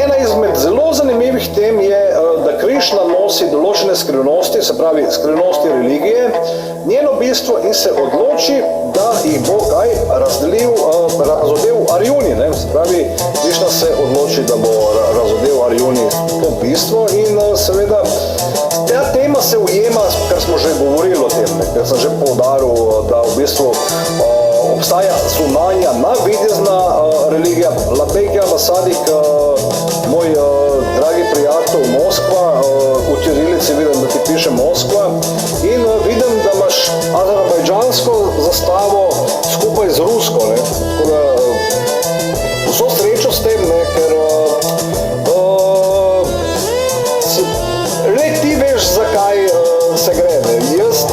ena izmed zelo zanimivih tem je, da Krišna nosi določene skrivnosti, se pravi skrivnosti religije, njeno bistvo in se odloči, da jih bo kaj razodel Arjuni. Se pravi, Krišna se odloči, da bo razodel Arjuni to bistvo in seveda ta tema se ujema, kar smo že govorili o tem, ker sem že poudaril, da v bistvu obstaja zunanja, navidezna religija. Lapekja Vasadik, moj dragi prijatelj Moskva, v tirilici vidim, da ti piše Moskva in vidim, da imaš azerbajdžansko zastavo skupaj z rusko. Tako da vso srečo s tem, ker le ti veš, zakaj se gre. Jaz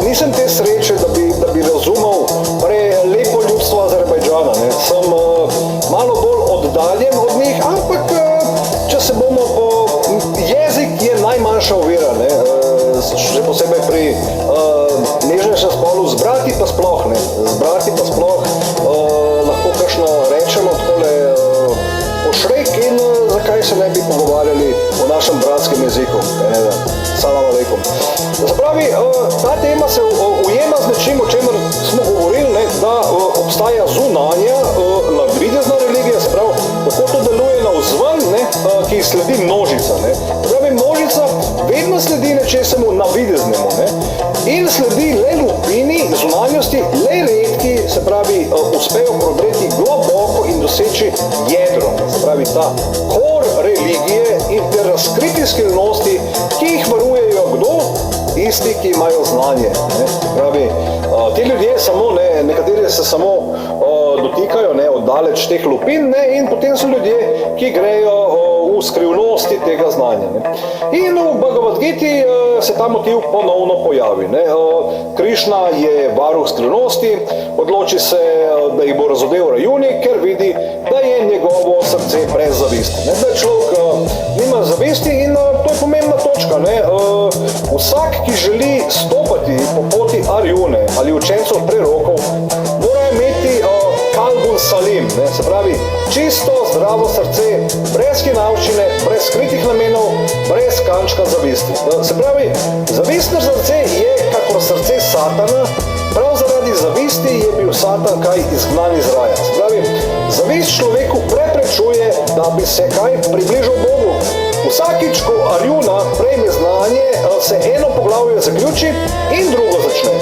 nisem te sreče, da bi razumel lepo ljudstvo Azerbajdžana. Sem malo bolj oddaljen od njih, ampak če se bomo jezik je najmanjša ovira, še posebej pri nežnejšem spolu, zbrati pa sploh, lahko kakšno rečemo takole pošrek in zakaj se ne bi pogovarjali o našem bratskem jeziku. Salam alejkum. Zapravi, ta tema se ujema z nečim, o čemer smo govorili, da obstaja zunanja, navidezna religija, se pravi, kako to deluje navzven, ki sledi množica. Pravi, množica vedno sledi nečesemu navideznemu in sledi le lupini zunanjosti, le redki, se pravi, uspejo prodreti globoko in doseči jedro, se pravi, ta kor religije in ter razkriti skrivnosti, ki jih varujejo kdo? Tisti, ki imajo znanje. Pravi, ti ljudje samo, nekateri se samo dotikajo oddaleč teh lupin in potem so ljudje, ki grejo v skrivnosti tega znanja. In v Bhagavad Giti se ta motiv ponovno pojavi. Krišna je varuh skrivnosti, odloči se, da jih bo razodel Arjuni, ker vidi, da je njegovo srce brez zavisti. Da človek nima zavisti in to je pomembna točka. Vsak, ki želi stopati po poti Arjune ali učencev prerokov, mora imeti kalbun salim, se pravi čisto zdravo srce, brez hinavščine, brez skritih namenov, brez kančka zavisti. Se pravi, zavistno srce je kakor srce Satana, prav zaradi zavisti je bil Satan kaj izgnan iz raja. Se pravi, zavist človeku preprečuje, da bi se kaj približal Bogu. Vsakič, ko Arjuna prejme znanje, se eno poglavje zaključi in drugo začne.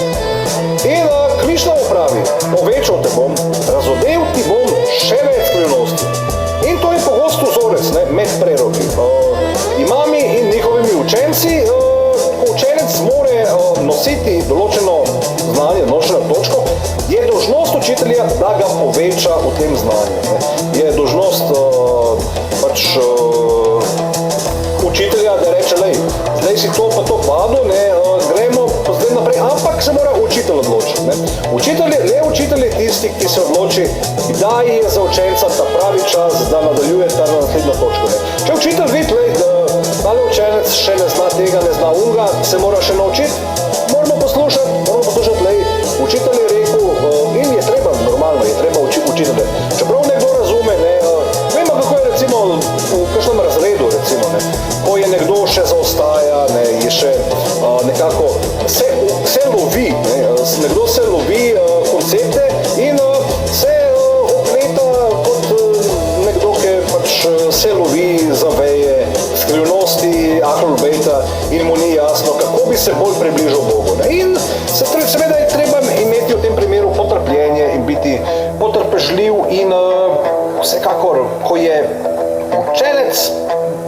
In Krišna pravi, povečal te bom, razodel ti bom še več skrivnosti. In to je pogost vzorec med preroki. Imami in njihovimi učenci, ko učenec more nositi določeno znanje, določeno točko, je dolžnost učitelja, da ga poveča v tem znanju. Je dolžnost učitelja, da reče, zdaj si to pa to padlo, gremo zdaj naprej, ampak se mora učitelj odločiti. Učitelj je tisti, ki se odloči, kdaj je za učenca ta pravi čas, da nadaljuje ta naslednjo točko. Če učitelj vidi, da tale učenec še ne zna tega, ne zna unga, se mora še naučiti, moramo poslušati, učitelj je rekel in je treba, normalno, je treba učitelje. Čeprav nekdo razume, vemo, kako je recimo v kakšnem razredu, ko je nekdo še zaostaja, je še nekako se lovi, nekdo se lovi koncepte in se opleta kot nekdo, ki se lovi za veje, skrivnosti Ahlul-Bejta in mu ni jasno, kako bi se bolj približal Bogu. In seveda je treba imeti v tem primeru potrpljenje in biti potrpežljiv in vsekakor, ko je učenec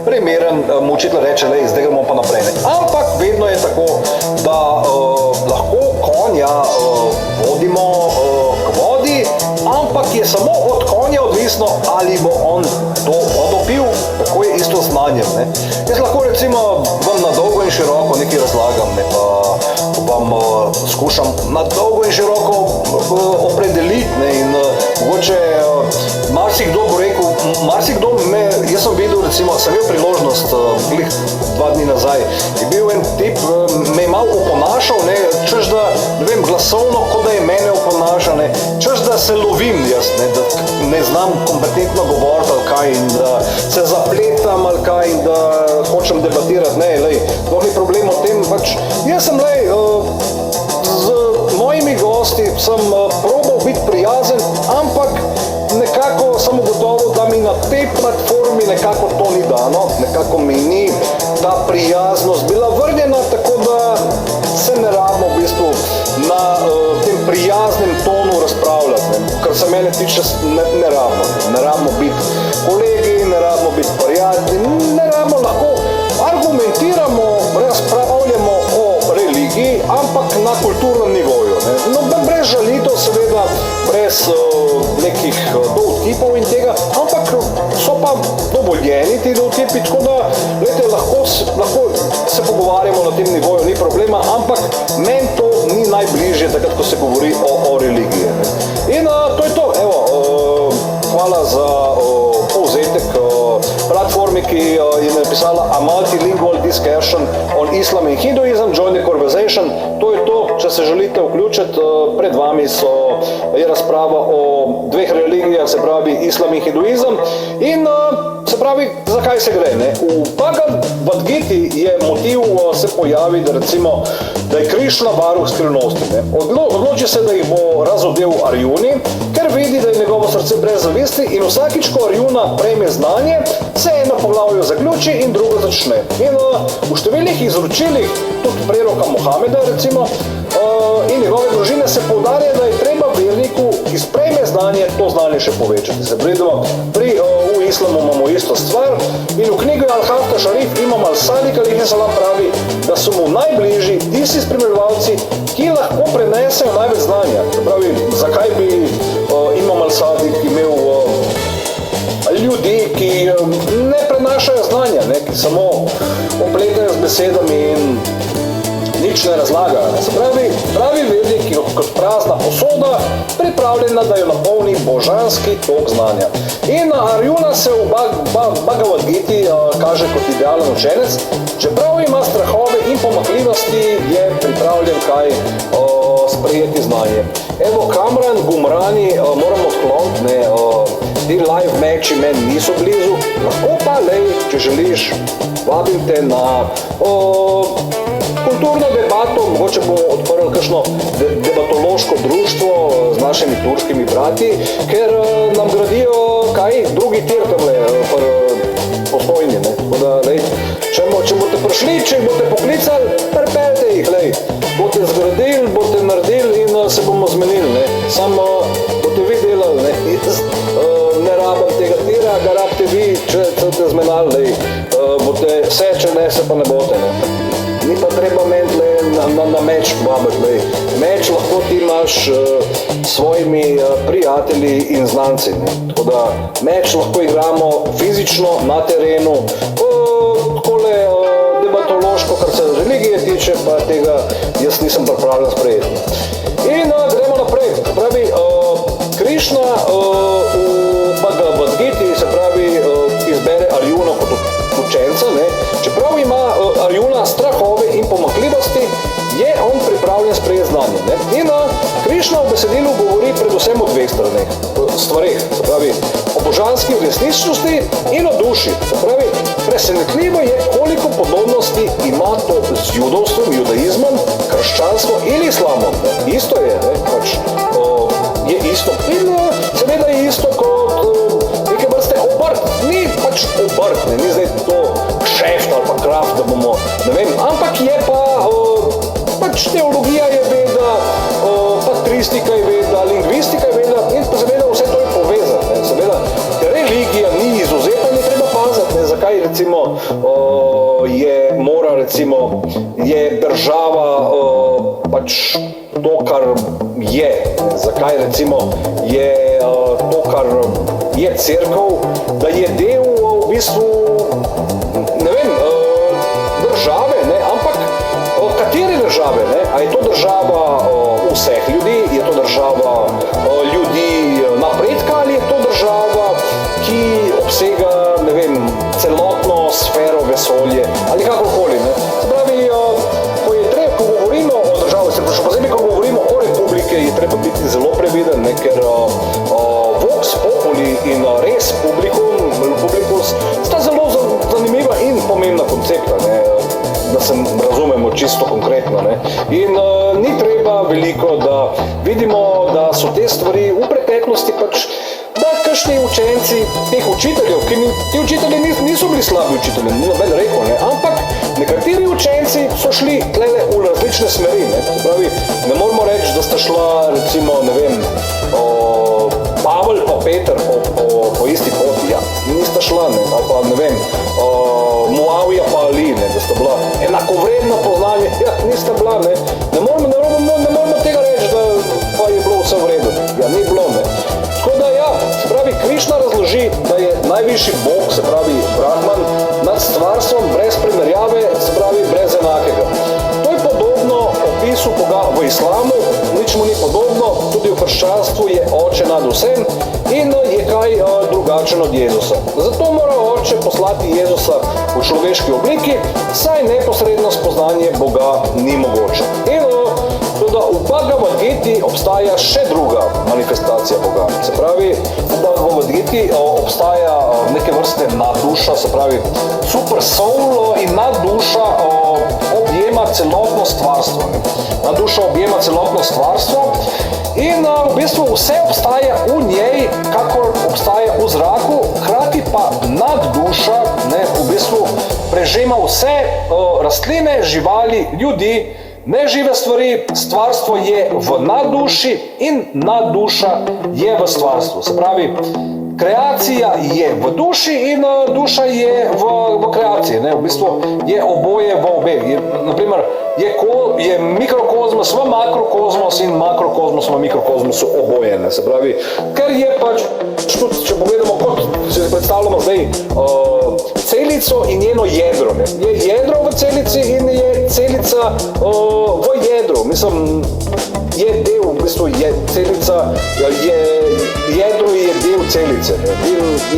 primeren, mu učitelj reče, lej, zdaj gremo pa naprej. Ampak vedno je tako, da lahko konja vodimo k vodi, ampak je samo od konja odvisno, ali bo on to vodo pil, tako je isto z znanjem. Ne. Jaz lahko recimo vam na dolgo in široko nekaj razlagam, ne, pa vam skušam na dolgo in široko opredeliti, ne, in mogoče marsikdo bo rekel, jaz sem videl, recimo, sem imel priložnost, glih 2 dni nazaj, je bil en tip, me je malo oponašal, ne, češ da, ne vem, glasovno, kot da je mene oponašal, ne, češ da se lovim jaz, ne, da ne znam kompetentno govoriti ali kaj in da se zapletam ali kaj in da hočem debatirati, ne, lej, to ni problem o tem, pač, jaz sem, lej, z mojimi gosti sem probal biti prijazen, ampak nekako sem ugotovil, da mi na tej platformi nekako to ni dano, nekako mi ni ta prijaznost bila vrnjena, tako da se ne rabimo v bistvu na tem prijaznem tonu razpravljati, kar se mene tiče ne rabimo biti kolegi, ne rabimo biti prijatelji, ne rabimo, lahko argumentiramo, razpravljamo o religiji, ampak na kulturnem nivoju, ne. No, brez žalitev, seveda, brez nekih dovtipov in tega, ampak so pa dovoljeni ti dovtipi, tako da, gledajte, lahko se pogovarjamo na tem nivoju, ni problema, ampak meni to ni najbližje, takrat, ko se govori o religiji. Ne. In to je to, evo, hvala za povzetek platformi, ki je napisala A Multilingual Discussion on Islam and Hinduism, Join the Conversation. To je to, če se želite vključiti, pred vami je razprava o 2 religijah, se pravi Islam in Hinduizem. In se pravi, zakaj se gre? Ne? V Bhagavad Giti je motiv se pojavi, da recimo, da je Krišna varuh skrivnosti. Odloči se, da jih bo razodel Arjuni, ker vidi, da je njegovo srce brez zavisti in vsakič, ko Arjuna prejme znanje, se eno poglavje zaključi in drugo začne. In v številnih izročilih, tudi preroka Mohameda recimo, in njegove družine se poudarja, da je treba verniku, ki sprejme znanje, to znanje še povečati. Se pravi, v islamu imamo isto stvar in v knjigi Al-Hafta Šarif Imam Al-Sadiq alejhiselam pravi, da so mu najbližji tisti spremljevalci, ki lahko prenesejo največ znanja. Se pravi, zakaj bi Imam Al-Sadiq imel ljudi, ki ne prenašajo znanja, ne, ki samo oplegajo z besedami in nič ne razlagajo. Se pravi vernik je kot prazna posoda, pripravljena, da jo napolni božanski tok znanja. In Arjuna se v Bhagavad Giti kaže kot idealen učenec, čeprav ima strahove in pomanjkljivosti, je pripravljen kaj sprejeti znanje. Evo, Kamran, Gumrani, moramo odkloniti, ne, ti live matchi meni niso blizu, lahko pa, lej, če želiš, vabim te na kulturno debato, mogoče bo odprl kakšno debatološko društvo z našimi turškimi brati, ker nam gradijo, kaj, drugi tir tamle, Postojni, ne, tako da, lej, če boste prišli, če jih boste poklicali, pripeljte jih, lej, boste zgradili, boste naredili in se bomo zmenili, ne, samo boste vi delali, ne, ne rabim tega tira, ga rabite vi, če ste zmenali, lej, boste vse, če ne, se pa ne boste, ne. Ni pa treba meni na meč vabiti, lej. Meč lahko ti imaš svojimi prijatelji in znanci, ne. Tako da meč lahko igramo fizično na terenu, takole debatološko, kar se religije tiče, pa tega jaz nisem pripravljen sprejeti. In gremo naprej. Pravi, Krišna v Bhagavad Giti, se pravi, izbere Arjuna kot učenca, ne. Čeprav ima Arjuna strahove in pomanjkljivosti, je on pripravljen sprejeti znanje, ne. In Krišna v besedilu govori predvsem o 2 stvareh, se pravi, o božanski resničnosti in o duši. Se pravi, presenetljivo je, koliko podobnosti ima to z judovstvom, judaizmom, krščanstvom in islamom. Ne. Isto je, ne, pač je isto. In seveda je isto kot neke vrste obrt. Ni pač obrt, ne, ni zdaj to kšeft ali pa kraft, da bomo, ne vem, ampak je pa pač teologija je veda, patristika je veda, lingvistika je veda in pa seveda zakaj recimo je država pač to, kar je, zakaj recimo je to, kar je cerkev, da je del v bistvu, ne vem, države, ne, ampak katere države, ne, a je to država vseh ljudi, je to država ljudi napredka ali je to država, ki obsega, ne vem, celotno sfero vesolje ali kakorkoli, ne. Se pravi, ko govorimo o državi, še posebej, ko govorimo o republike, je treba biti zelo previden, ne, ker vox populi in res publicus sta zelo zanimiva in pomembna koncepta, ne, da se razumemo čisto konkretno, ne. In ni treba veliko, da vidimo, da so te stvari v preteklosti pač, da kakšni učenci teh učiteljev, ti učitelji niso bili slabi učitelji, ni noben rekel, ne, ampak nekateri učenci so šli tlele v različne smeri, ne. Se pravi, ne moramo reči, da sta šla recimo, ne vem, Pavel pa Peter po isti poti, ja, nista šla, ne, ali pa ne vem, Muavija pa Ali, ne, da sta bila enakovredno poznanje, ja, nista bila, ne, ne moramo tega reči, da pa je bilo vse v redu, ja, ni bilo, ne. Tako da ja, se pravi, Krišna razloži, da je najvišji Bog, se pravi Brahman, nad stvarstvom brez primerjave, se pravi brez enakega. To je podobno opisu Boga v islamu, nič mu ni podobno, tudi v krščanstvu je oče nad vsem in je kaj drugačen od Jezusa. Zato mora oče poslati Jezusa v človeški obliki, saj neposredno spoznanje Boga ni mogoče. In tudi v Bhagavad Giti obstaja še druga manifestacija Boga. Se pravi, v Bhagavad Giti obstaja neke vrste nadduša, se pravi super soul in nadduša objema celotno stvarstvo. Nadduša objema celotno stvarstvo in v bistvu vse obstaja v njej, kakor obstaja v zraku, hkrati pa nadduša, ne, v bistvu prežema vse rastline, živali, ljudi, nežive stvari, stvarstvo je v nadduši in nadduša je v stvarstvu. Se pravi, kreacija je v duši in duša je v kreaciji, ne, v bistvu je oboje v obeh. Naprimer, je mikrokozmos v makrokozmos in makrokozmos v mikrokozmosu oboje, ne, se pravi, ker je pač, če pogledamo, kot se predstavljamo zdaj celico in njeno jedro, ne, je jedro v celici in je celica v jedru, mislim, je del, v bistvu je celica, jedro je del celice, ne,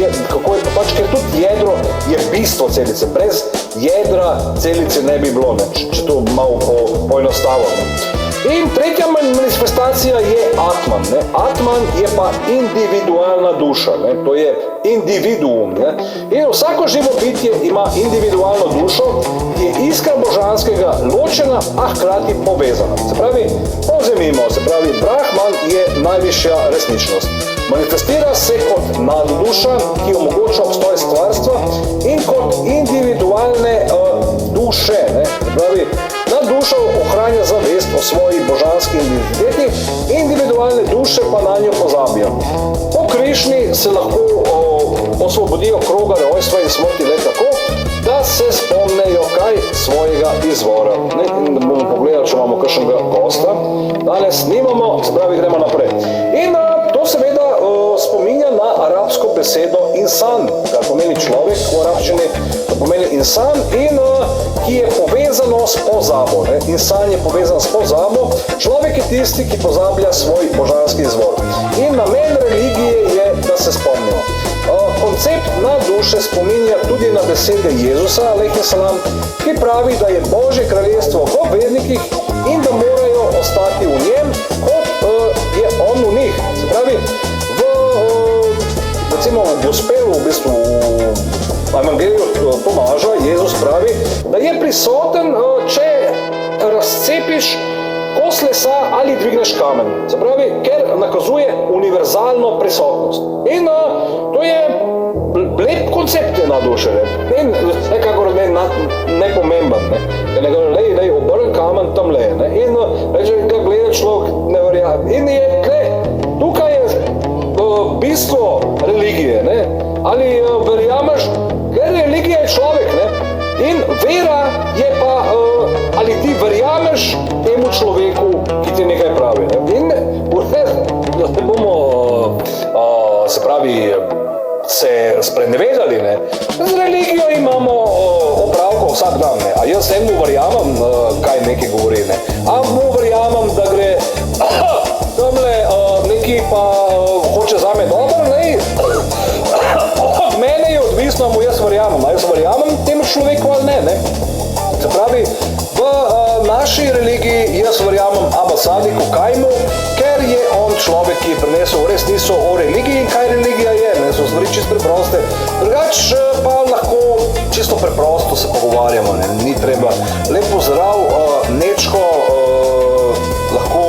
in kako je pač, ker tudi jedro je bistvo celice, brez jedra celice ne bi bilo, ne, če to malo poenostavljamo. In tretja manifestacija je Atman, ne. Atman je pa individualna duša, ne. To je individuum, ne. In vsako živo bitje ima individualno dušo, ki je iskra božanskega ločena, a hkrati povezana. Se pravi, povzemimo, se pravi, Brahman je najvišja resničnost. Manifestira se kot nadduša, ki omogoča obstoj stvarstva in kot individualne duše, ne. Se pravi, nadduša ohranja zavest o svoji božanski identiteti, individualne duše pa na njo pozabijo. Po Krišni se lahko osvobodijo kroga rojstva in smrti le tako, da se spomnejo kaj svojega izvora. Ne bomo pogledali, če imamo kakšnega gosta. Danes nimamo, se pravi, gremo naprej. In to seveda spominja na arabsko besedo insan, kar pomeni človek v arabščini, to pomeni insan in ki je povezano s pozabo. Ne? Insan je povezan s pozabo, človek je tisti, ki pozablja svoj božanski izvor. In namen religije je, da se spomnimo. Koncept nadduše spominja tudi na besede Jezusa, alejhisalam, ki pravi, da je Božje kraljestvo v vernikih in da morajo ostati v njem, kot je on v njih. Se pravi, recimo v Gospelu, v bistvu v Evangeliju Tomaža, Jezus pravi, da je prisoten, če razcepiš kos lesa ali dvigneš kamen. Se pravi, ker nakazuje univerzalno prisotnost. In to je lep koncept nadduše, ne? In nekako nepomemben, ne? Ker nekako lej, obrn kamen tam le, ne? In reče, ga gleda človek, ne verjame. In je tukaj je bistvo religije, ne? Ali verjameš, ker religija je človek, ne? In vera je pa, ali ti verjameš temu človeku, ki ti nekaj pravi, ne? In da ne bomo, se pravi, se sprenevedali, ne? Z religijo imamo opravko vsak dan, ne? A jaz enemu verjamem, kaj nekaj govori, ne? A mu verjamem, da gre tamle neki pa hoče zame dobro, ne? Od mene je odvisno, mu jaz verjamem. A jaz verjamem temu človeku ali ne, ne? Se pravi, v naši religiji jaz verjamem Abba Sadiku Kajmu, ker je on človek, ki je prinesel resnico o religiji in kaj religija je, ne, so stvari čisto preproste. Drugač pa lahko čisto preprosto se pogovarjamo, ne, ni treba. Lep pozdrav, Nečko, lahko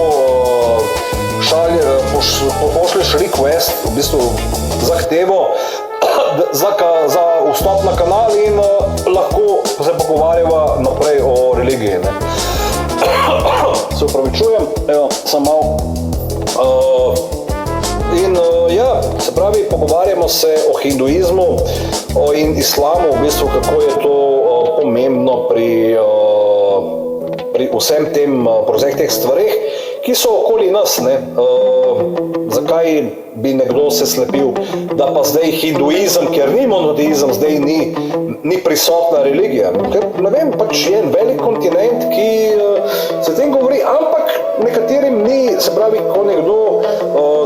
pošlješ request, v bistvu zahtevo za vstop na kanal in lahko se pogovarjava naprej o religiji, ne. Se upravičujem, evo, sem malo. Ja, se pravi, pogovarjamo se o hinduizmu in islamu, v bistvu, kako je to pomembno pri vsem tem, pri vseh teh stvareh, ki so okoli nas, ne. Zakaj bi nekdo se slepil, da pa zdaj hinduizem, ker ni monoteizem, zdaj ni prisotna religija. Ker, ne vem, pač je en velik kontinent, ki se tem govori, ampak nekaterim ni, se pravi, ko nekdo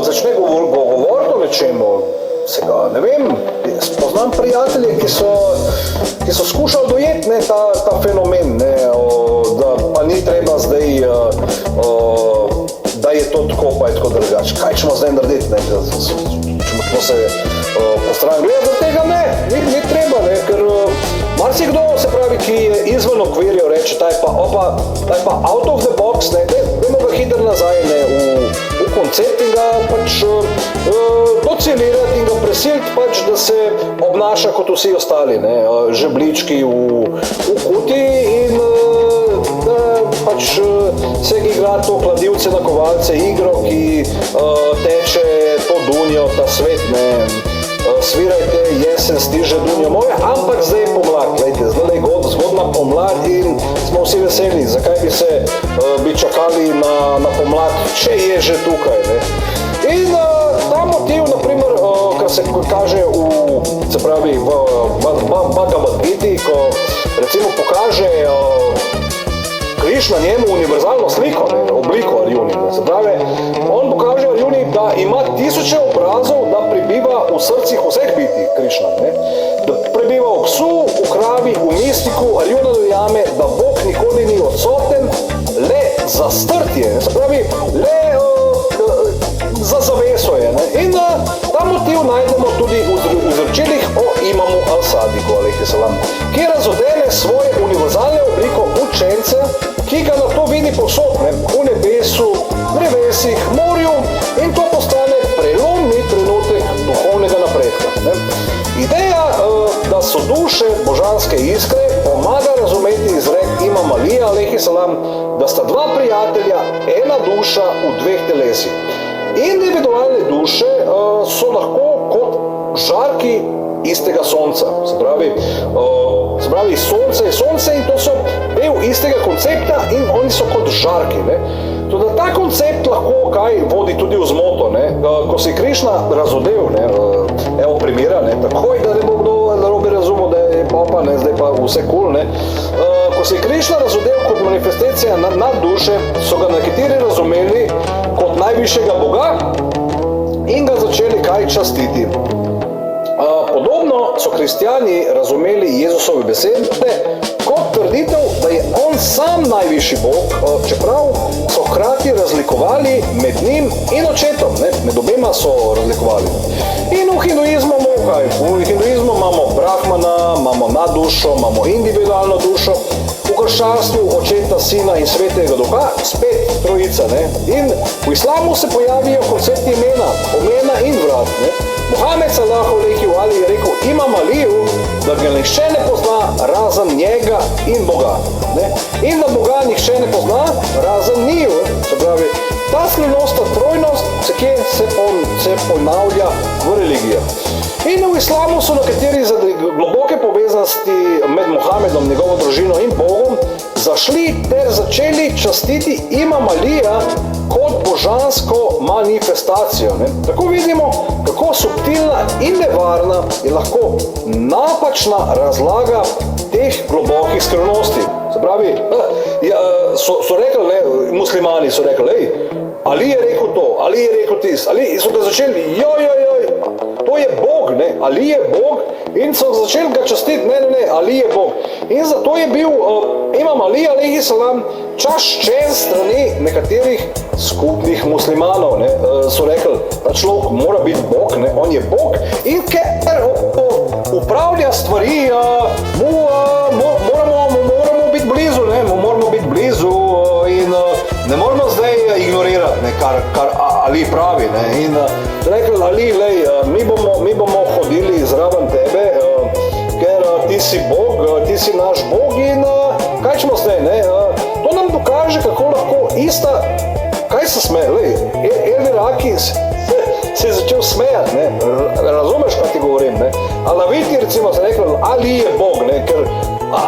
začne govoriti o nečemu, se ga, ne vem, poznam prijatelje, ki so skušali dojeti, ne, ta fenomen, ne, da pa ni treba zdaj, da je to tako, pa je tako drugače. Kaj ćemo zdaj narediti, ne, ćemo se postrani gledati, da tega ne, ni treba, ne, ker marsikdo, se pravi, ki je izven okvirjev, reče, taj pa out of the box, ne, dajmo ga hitro nazaj, ne, v koncept in ga pač docelirati in ga presiliti, pač, da se obnaša kot vsi ostali, ne, žeblički v kuti in da pač se igra to kladivce na kovalce igro, ki teče to dunjo, ta svet, ne, svirajte, jesen stiže dunjo moja, ampak zdaj je pomlad, gledajte, zdaj je zgodna pomlad in smo vsi veseli, zakaj bi čakali na pomlad, če je že tukaj, ne. In ta motiv, naprimer, kar se kaže se pravi, v Bhagavad Giti, ko recimo pokaže Krišna njemu univerzalno sliko, ne, obliko Arjuni, ne, se pravi, on pokaže Arjuni, da ima tisoče obrazov, da prebiva v srcih vseh biti Krišna, ne, da prebiva v psu, v kravi, v mistiku, Arjuna dojame, da Bog nikoli ni odsoten, le za strtje, se pravi, le za zaveso je, ne, in ta motiv najdemo tudi v izročilih o Imamu Al-Sadiku, alejhiselam, ki razodene svoje univerzalne obliko učence, ki ga na to vidi povsod, ne, v nebesu, drevesih, morju in to postane prelomni trenutek duhovnega napredka, ne. Ideja, da so duše božanske iskre, pomaga razumeti izrek Imama Alija, alejhiselam, da sta dva prijatelja, ena duša v dveh telesih. Individualne duše so lahko kot žarki istega sonca, se pravi sonce je sonce in to so del istega koncepta in oni so kot žarki, ne. Tudi ta koncept lahko kaj vodi tudi v zmoto, ne. Ko se je Krišna razodel, ne, evo primera, ne, takoj, da ne bo kdo narobe razumel, da je papa, ne, zdaj pa vse cool, ne. Ko se je Krišna razodel kot manifestacija nad duše, so ga nekateri razumeli kot najvišjega Boga in ga začeli kaj častiti. Podobno so kristjani razumeli Jezusove besede kot trditev, da je on sam najvišji Bog, čeprav so hkrati razlikovali med njim in očetom, ne? Med obema so razlikovali. In v hinduizmu imamo kaj? V hinduizmu imamo Brahmana, imamo naddušo, imamo individualno dušo, v krščanstvu očeta, sina in svetega duha, spet trojica, ne? In v islamu se pojavijo koncepti omena in vrat, ne? Mohamed sallallahu alejhi ve sellem je rekel, Imam Aliju, da ga nihče ne pozna razen njega in Boga. Ne? In da Boga nihče ne pozna razen njiju. Se pravi, ta skrivnost, ta trojnost se ponavlja v religijah. In v islamu so nekateri zaradi globoke povezanosti med Mohamedom, njegovo družino in Bogom zašli ter začeli častiti Imam Alija kot božansko manifestacijo. Ne? Tako vidimo, kako subtilna in nevarna je lahko napačna razlaga teh globokih skrivnosti. Se pravi, so rekli, muslimani so rekli, Ali je rekel to, Ali je rekel tis, Ali so ga začeli, to je Bog, ne, Ali je Bog, in so začeli ga častiti, ne, Ali je Bog. In zato je bil Imam Ali alejhi salam čaščen strani nekaterih skupnih muslimanov, ne, so rekli, da človek mora biti Bog, ne, on je Bog, in ker upravlja stvari, moramo biti blizu, ne, moramo biti blizu in ne moramo zdaj ignorirati, ne, kar Ali pravi, ne, in rekli, Ali, mi bomo hodili zraven tebe, ker ti si Bog, ti si naš Bog in kaj ćemo zdaj, ne, to nam dokaže, kako lahko ista, kaj se sme, Elvir Aki se je začel smejati, ne, razumeš, kaj ti govorim, ne, Alaviti recimo se rekli, Ali je Bog, ne, ker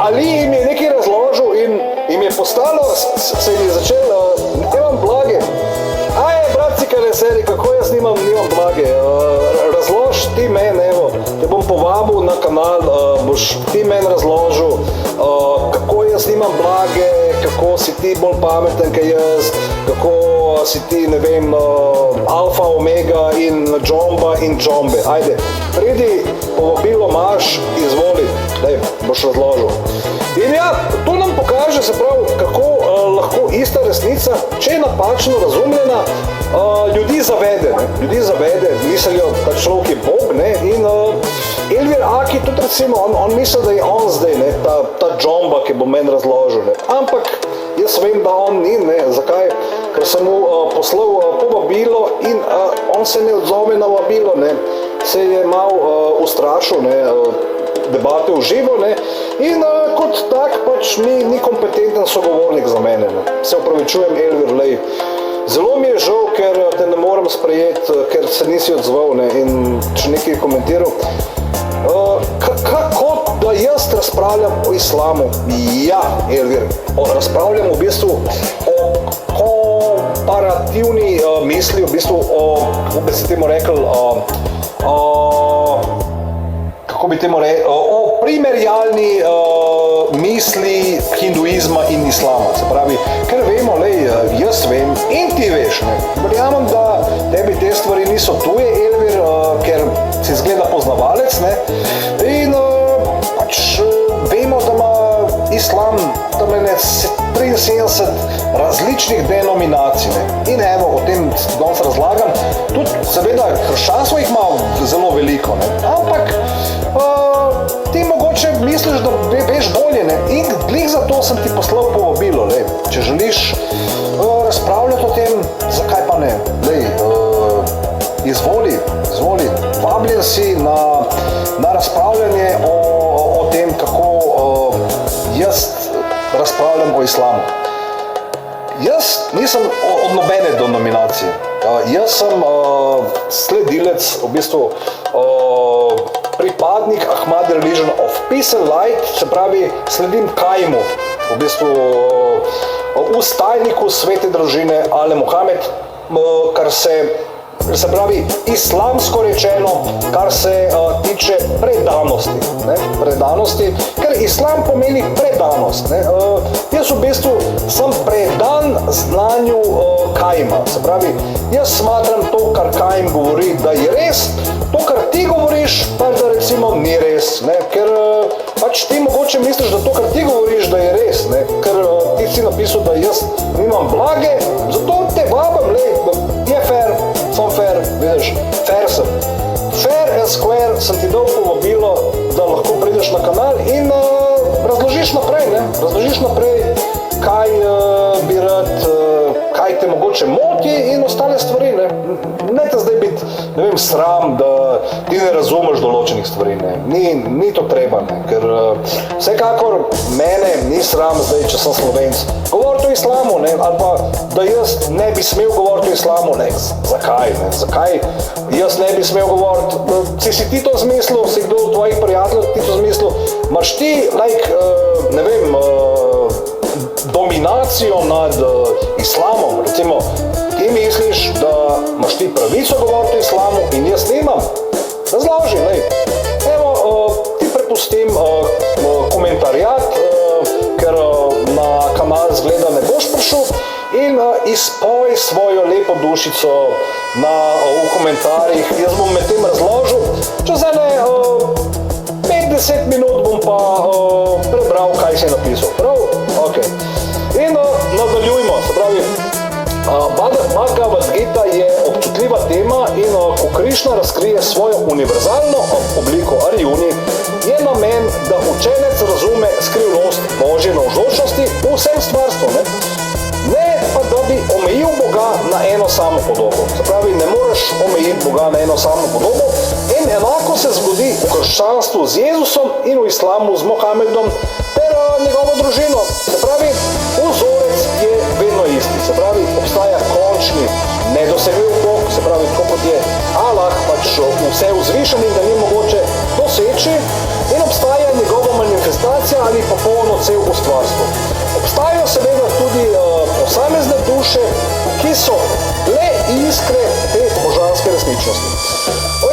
Ali jim je nekaj razložil in jim je postalo, se jim je začel, nemam blage, bratci Kaleseri, kako jaz nimam blage, razlož ti meni, evo, te bom povabil na kanal, boš ti meni razložil, kako jaz nimam blage, kako si ti bolj pameten, kaj jaz, kako si ti, ne vem, alfa, omega in džomba in džombe. Ajde, pridi, povabilo imaš, izvoli, daj, boš razložil. In ja, to nam pokaže, se pravi, kako lahko ista resnica, če je napačno razumljena, ljudi zavede, mislijo, da človek je Bog, ne, in Elvir Aki tudi recimo, on misli, da je on zdaj, ne, ta džomba, ki bo meni razložil, ne, ampak jaz vem, da on ni, ne, zakaj, ker sem mu poslal povabilo in on se ne odzove na vabilo, ne, se je malo ustrašil, ne, debate v živo, ne, in kot tak pač ni kompetenten sogovornik za mene, ne. Se opravičujem, Elvir, zelo mi je žal, ker te ne morem sprejeti, ker se nisi odzval, ne, in če nekaj komentiral. Kako da jaz razpravljam o islamu? Ja, Elvir, razpravljam v bistvu o komparativni misli, v bistvu kako bi se temu rekel, o primerjalni misli hinduizma in islama. Se pravi, ker vemo, jaz vem in ti veš, ne. Verjamem, da tebi te stvari niso tuje, Elvir, ker si izgleda poznavalec, ne. In pač vemo, da ima islam tam 73 različnih denominacij, ne. In evo, o tem danes razlagam. Tudi seveda hrščanstvo jih ima zelo veliko, ne. Ampak ti mogoče misliš, da veš bolje, ne? In glih zato sem ti poslal povabilo, če želiš razpravljati o tem, zakaj pa ne, izvoli, vabljen si na razpravljanje o tem, kako jaz razpravljam o islamu. Jaz nisem od nobene denominacije, jaz sem sledilec, v bistvu pripadnik Ahmad Religion of Peace and Light, se pravi, sledim Kaimu, v bistvu ustajniku svete družine Ale Mohamed, kar se pravi islamsko rečeno, kar se tiče predanosti, ne, predanosti, ker islam pomeni predanost, ne. Jaz v bistvu sem predan znanju Kaima, se pravi, jaz smatram to, kar Kaim govori, da je res, to, kar ti govoriš, pa da recimo ni res, ne, ker pač ti mogoče misliš, da to, kar ti govoriš, da je res, ne, ker ti si napisal, da jaz nimam blage, zato te vabam, je fair, sem fair, vidiš, fair sem. Fair and square sem ti dal povabilo, da lahko prideš na kanal in razložiš naprej, kaj bi rad, kaj te mogoče moti in ostale stvari, ne te zdaj biti, ne vem, sram, da ti ne razumeš določenih stvari, ni to treba, ker vsekakor mene ni sram zdaj, če sem Slovenc, govoriti o islamu, ali pa, da jaz ne bi smel govoriti o islamu, zakaj jaz ne bi smel govoriti, si ti to zmislil, si kdo od tvojih prijateljev ti to zmislil, imaš ti, ne vem, dominacijo nad islamom, recimo, ti misliš, da imaš ti pravico govoriti o islamu in jaz nimam, razloži, evo, ti prepustim komentarjat, ker na kanal zgleda ne boš prišel in izpoj svojo lepo dušico v komentarjih, jaz bom med tem razložil, čez ene 5-10 minut bom pa prebral, kaj si je napisal, prav? Ok. In nadaljujmo, se pravi, Bhagavad Gita je občutljiva tema in ko Krišna razkrije svojo univerzalno obliko Arjuni, je namen, da učenec razume skrivnost Božje navzočnosti v vsem stvarstvu, ne pa da bi omejil Boga na eno samo podobo. Se pravi, ne moreš omejiti Boga na eno samo podobo in enako se zgodi v krščanstvu z Jezusom in v islamu z Mohamedom ter njegovo družino. Se pravi, vzorec je vedno isti. Se pravi, obstaja končni, nedosegljiv Bog, se pravi, tako kot je Allah pač vse vzvišen in ga ni mogoče doseči in obstaja njegova manifestacija ali popolno cel v stvarstvu. Obstajajo seveda tudi posamezne duše, ki so le iskre te božanske resničnosti.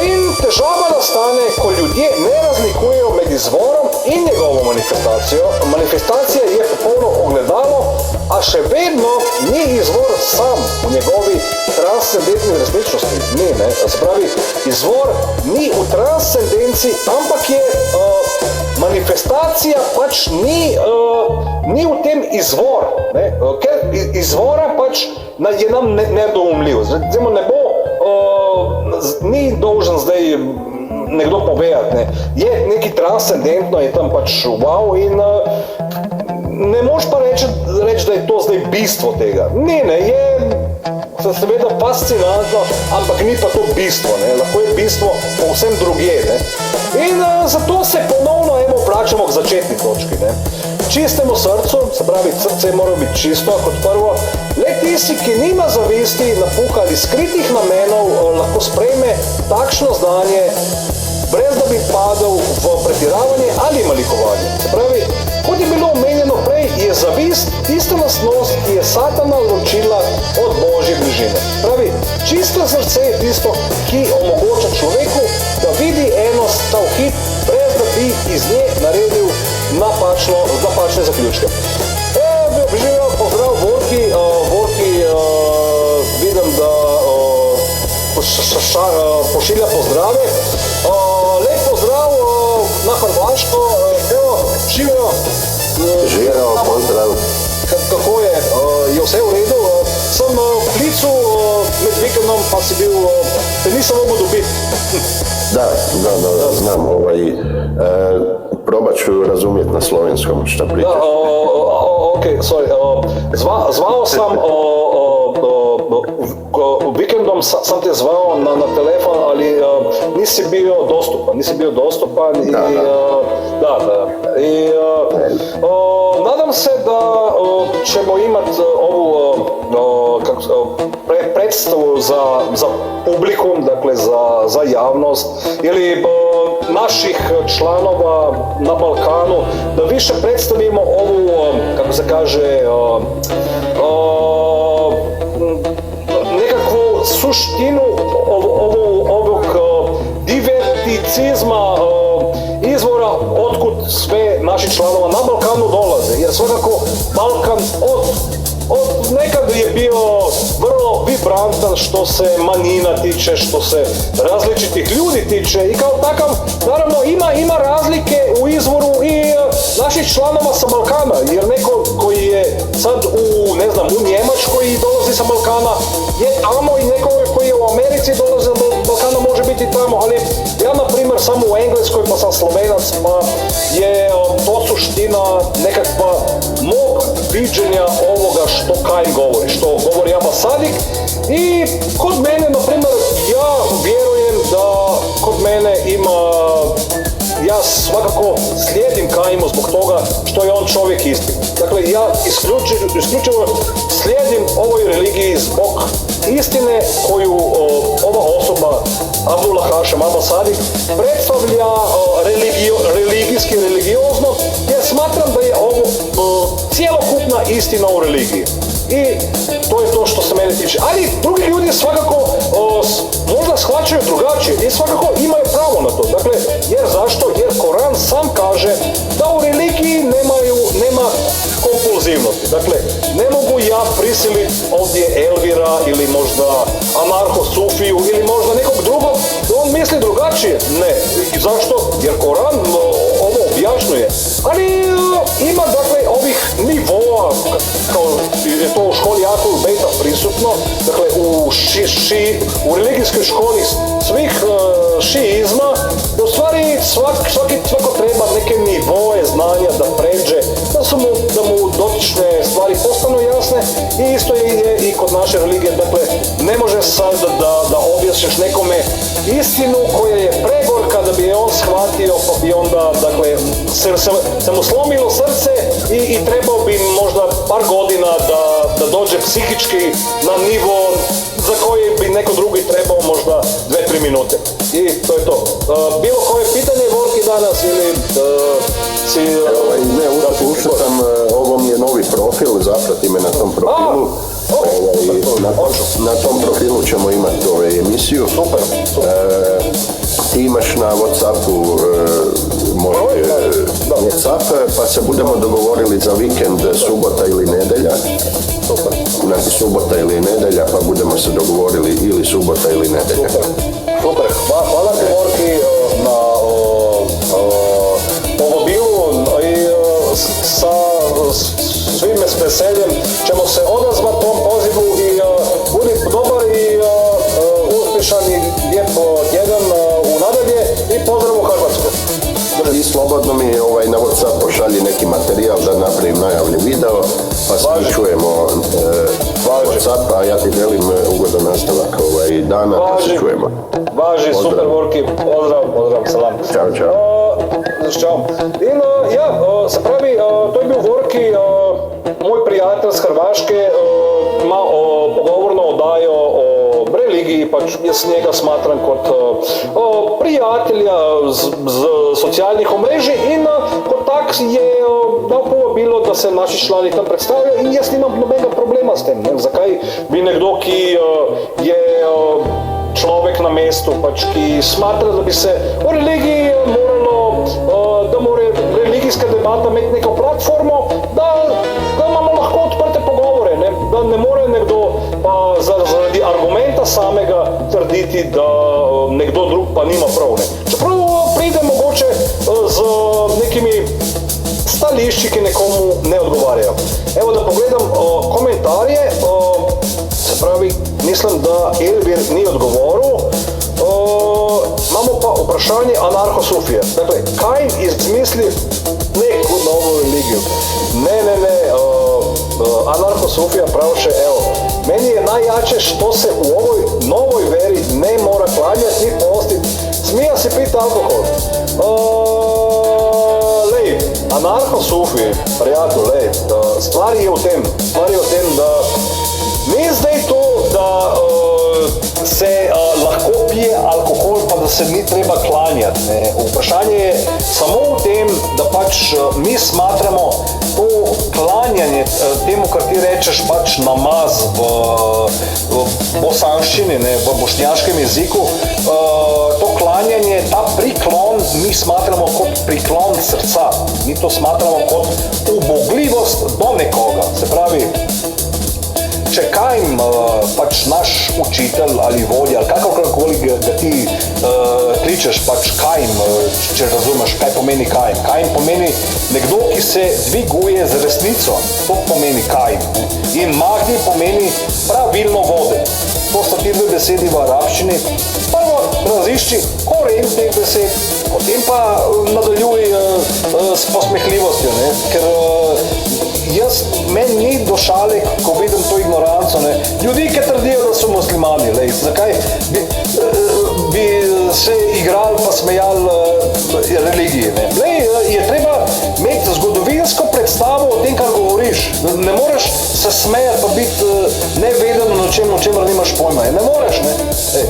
In težava nastane, ko ljudje ne razlikujejo med izvorom in njegovo manifestacijo. Manifestacija je popolno ogledalo, a še vedno ni izvor sam v njegovi transcendentni resničnosti. Se pravi, izvor ni v transcendenci, ampak je manifestacija pač ni v tem izvor, ker izvora pač je nam nedoumljiv. Zdaj ne bo, ni dolžen zdaj nekdo povedati, je nekaj transcendentno, je tam pač wow in ne moš pa reči, da je to zdaj bistvo tega. Je seveda fascinantno, ampak ni pa to bistvo, lahko je bistvo povsem drugje. In zato se ponovno vračamo k začetni točki. Čistemu srcu, se pravi, srce mora biti čisto kot prvo, le tisti, ki nima zavisti, napuha ali skritih namenov, lahko sprejme takšno znanje, brez da bi padel v pretiravanje ali malikovanje. Se pravi, kot je bilo omenjeno prej, je zavist tista lastnost, ki je Satana ločila od Božje bližine. Pravi, čisto srce je tisto, ki omogoča človeku, da vidi enost tavhid, brez da bi iz nje naredil napačne zaključke. Živijo, pozdrav Vorki, vidim, da pošilja pozdrave. Lep pozdrav na Hrvaško, živijo. Živijo, pozdrav. Kako je? Je vse v redu? Sem v Klicu med vikendom, pa si bil, te nisem mogel dobiti. Da, znam, probat ću razumjeti na slovenskom šta pričaš. Ok, sorry, zvao sam, vikendom sam te zvao na telefon, ali nisi bio dostupan i nadam se da ćemo imati ovu predstavu za publikum, dakle za javnost ili naših članova na Balkanu, da više predstavimo ovu, kako se kaže, nekakvu suštinu ovog diverticizma, izvora otkud sve naših članova na Balkanu dolaze, jer svakako Balkan od nekad je bio vrlo vibrantan što se manjina tiče, što se različitih ljudi tiče i kao takav, naravno, ima razlike u izvoru i naših članova sa Balkana, jer neko koji je sad u Njemačkoj i dolazi dolazi sa Balkana je tamo i nekoga koji je u Americi dolazi sa Balkana može biti tamo, ali ja na primjer samo u Engleskoj pa sam Slovenac pa je to suština nekakva mog viđenja ovoga što Kain govori, što govori Abba Sadik. I kod mene, na primjer, ja vjerujem da kod mene ima, ja svakako slijedim Kainu zbog toga što je on čovjek isti. Dakle, ja isključivo slijedim ovoj religiji zbog istine koju ova osoba Abdullah Hašem Abba Sadik predstavlja religijski, religiozno, jer smatram da je ovo cjelokupna istina u religiji. I to je to što se mene tiče. Ali drugi ljudi svakako možda shvaćaju drugačije i svakako imaju pravo na to. Dakle, jer zašto? Jer Koran sam kaže da u religiji nema kompulzivnosti. Dakle, ne mogu ja prisiliti ovdje Elvira ili možda anarcho-sufiju ili možda nekog drugog da on misli drugačije. Ne. I zašto? Jer Koran ovo objašnjuje. Ali ima dakle ovih nivoa, kao je to u školi Atul Bejta prisutno, dakle u religijskoj školi svih šiizma, u stvari svako treba neke nivoe znanja da pređe, da mu dotične stvari postanu jasne i isto je i kod naše religije, dakle ne može sad da objasniš nekome istinu koja je pregorka da bi je on shvatio pa bi onda dakle se mu slomilo srce i trebao bi možda par godina da dođe psihički na nivo za koji bi neko drugi trebao možda 2-3 minute. I to je to. Bilo koje pitanje, Vorki, danas ili si... Ne, ušutam, ovo mi je novi profil, zaprati me na tom profilu. Na tom profilu ćemo imati emisiju. Super. Ti imaš na Whatsappu moj Whatsapp, pa se budemo dogovorili za vikend subota ili nedelja. Znači subota ili nedelja, pa budemo se dogovorili ili subota ili nedelja. Super. Hvala ti, Vorki, na mobilu i sa svim veseljem ćemo se odazvati tom pozivu i budi dobar i uspješan i lijep tjedan u nadalje i pozdrav u Hrvatsku. I slobodno mi na Whatsapp pošalji neki materijal da napravim najavni video, pa se čujemo Whatsapp, a ja ti želim ugodan nastavak dana, pa se čujemo. Važi, super, Vorki, pozdrav, salam. Ćao. I se pravi, to je bio Vorki, moj prijatelj s Hrvaške, pogovorno odajo o religiji, pa ja s njega smatram kod prijatelja z socijalnih omrežij in kot tak je dal povabilo, da se naši člani tam predstavljajo in jaz nimam nobenega problema s tem. Ne? Zakaj bi nekdo, ki je človek na mestu, pač, ki smatra, da bi se o religiji moralo, da mora religijska debata imeti neko platformo, da imamo lahko odprte pogovore, ne? Da ne more nekdo zaradi argumenta samega trditi, da nekdo drug pa nima prav. Ne? Čeprav pride mogoče z nekimi stališči, ki nekomu ne odgovarjajo. Evo da pogledam komentarje, se pravi, mislim, da Elvir ni odgovoril. Imamo pa vprašanje anarcho-sufije. Dakle, Kain izmisli neku novu religiju. Ne, anarcho-sufija pravše, evo, meni je najjače što se u ovoj novoj veri ne mora klanjati ni postiti. Smija se piti alkohol. Lej, anarcho-sufiji, prijatelj, lej, stvar je u tem, da ni zdaj to, da se lahko pije alkohol, pa da se ni treba klanjati. Ne. Vprašanje je samo v tem, da pač mi smatramo to klanjanje, temu, kar ti rečeš, pač namaz v bosanščini, ne, v bošnjaškem jeziku, to klanjanje, ta priklon, mi smatramo kot priklon srca. Mi to smatramo kot ubogljivost do nekoga. Se pravi, če Kain, pač naš učitelj ali vodja, ali kakorkoli ga ti kličeš, pač Kain, če razumeš, kaj pomeni Kain. Kain pomeni nekdo, ki se dviguje z resnico, to pomeni Kain. In Mahdi pomeni pravilno vode. To sta ti dve besedi v arabščini. Prvo razišči koren teh besed, potem pa nadaljuj s posmehljivostjo, ne? Ker meni ni do šale, ko vidim to ignoranco, ne? Ljudi, ki trdijo, da so muslimani, lej, zakaj bi se igrali pa smejali religiji, ne? Lej, je treba imeti zgodovinsko predstavo o tem, kar govoriš. Ne moreš se smejati pa biti neveden o čemer nimaš pojma. Ne moreš, ne? Ej,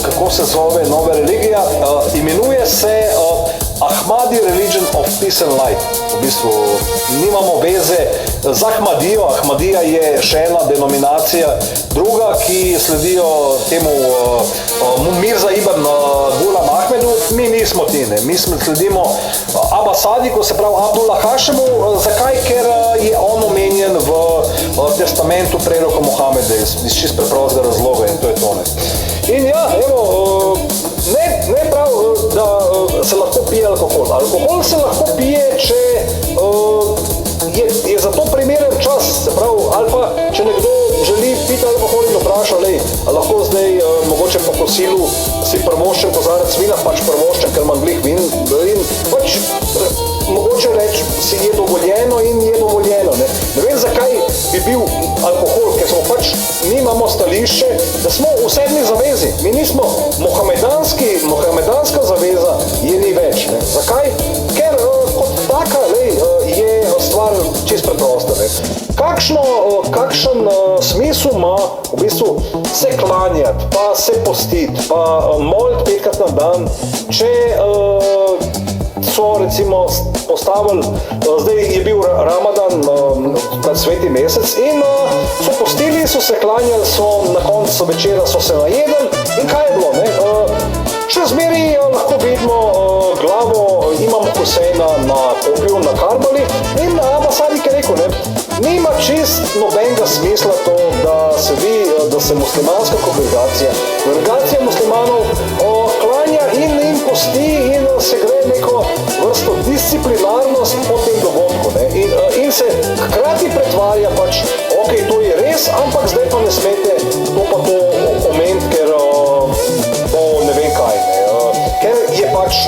kako se zove nova religija? Imenuje se Ahmadi Religion of Peace and Light. V bistvu nimamo veze z Ahmadijo. Ahmadija je še ena denominacija, druga, ki sledijo temu Mirza ibn Ghulam Ahmedu. Mi nismo ti, ne. Mi sledimo Abba Sadiku, se pravi Abdullah Hašemu. Zakaj? Ker je on omenjen v testamentu preroka Mohameda iz čisto preprostega razloga in to je to, ne. In ja, evo, ne prav, da se lahko pije alkohol. Alkohol se lahko pije, če je za to primeren čas, se pravi, ali pa če nekdo želi piti alkohol in vpraša, lej, lahko zdaj mogoče po kosilu si prvoščen kozarec vina, pač prvoščen, ker imam glih vin, in pač mogoče reči, si je dovoljeno in je dovoljeno, ne. Ne vem, zakaj bi bil alkohol, ker smo pač nimamo stališče, da smo v sedmi zavezi. Mi nismo mohamedanska zaveza je ni več, ne. Zakaj? Ker kot taka, lej, je stvar čisto preprosta, ne. Kakšen smisel ima v bistvu se klanjati, pa se postiti, pa moliti 5-krat na dan, če so recimo postavili, zdaj je bil Ramadan, sveti mesec, in so postili, so se klanjali, so na koncu večera so se najedli in kaj je bilo, ne? Še zmeri lahko vidimo glavo imam Huseina na kopiju, na Karbali, in Abba Sadik je rekel, ne, nima čist nobenega smisla to, da se muslimanska kongregacija muslimanov klanja in posti in se gre neko vrsto disciplinarnost po tem dogodku, ne, in se hkrati pretvarja pač, ok, to je res, ampak zdaj pa ne smete to pa to omeniti, ker bo ne vem kaj, ne, ker je pač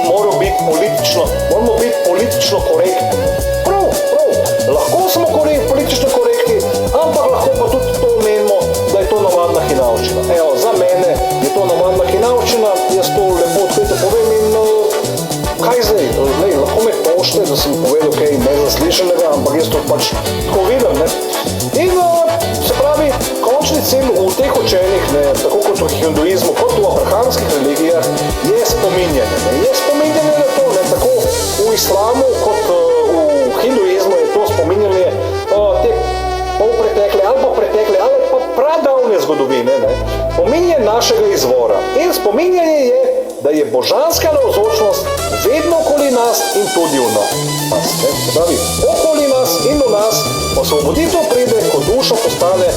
moramo biti politično korektni. Prav, lahko smo politično korektni, ampak lahko pa tudi to omenimo, da je to navadna hinavščina. Evo, za mene je to navadna hinavščina, jaz to lepo odkrito povem in kaj zdaj? Lej, lahko me tošte, da sem povedal kaj nezaslišanega, ampak jaz to pač tako vidim, ne. In se pravi, končni cilj v teh učenjih, ne, tako kot v hinduizmu, kot v abrahamskih religijah, je spominjanje, ne. Je spominjanje na to, ne, tako v islamu kot v hinduizmu je to spominjanje te polpretekle ali pa pradavne zgodovine, ne. Spominjanje našega izvora. In spominjanje je, da je božanska navzočnost vedno okoli nas in tudi v nas. Ne? Se pravi, okoli nas in v nas osvoboditev pride, ko duša postane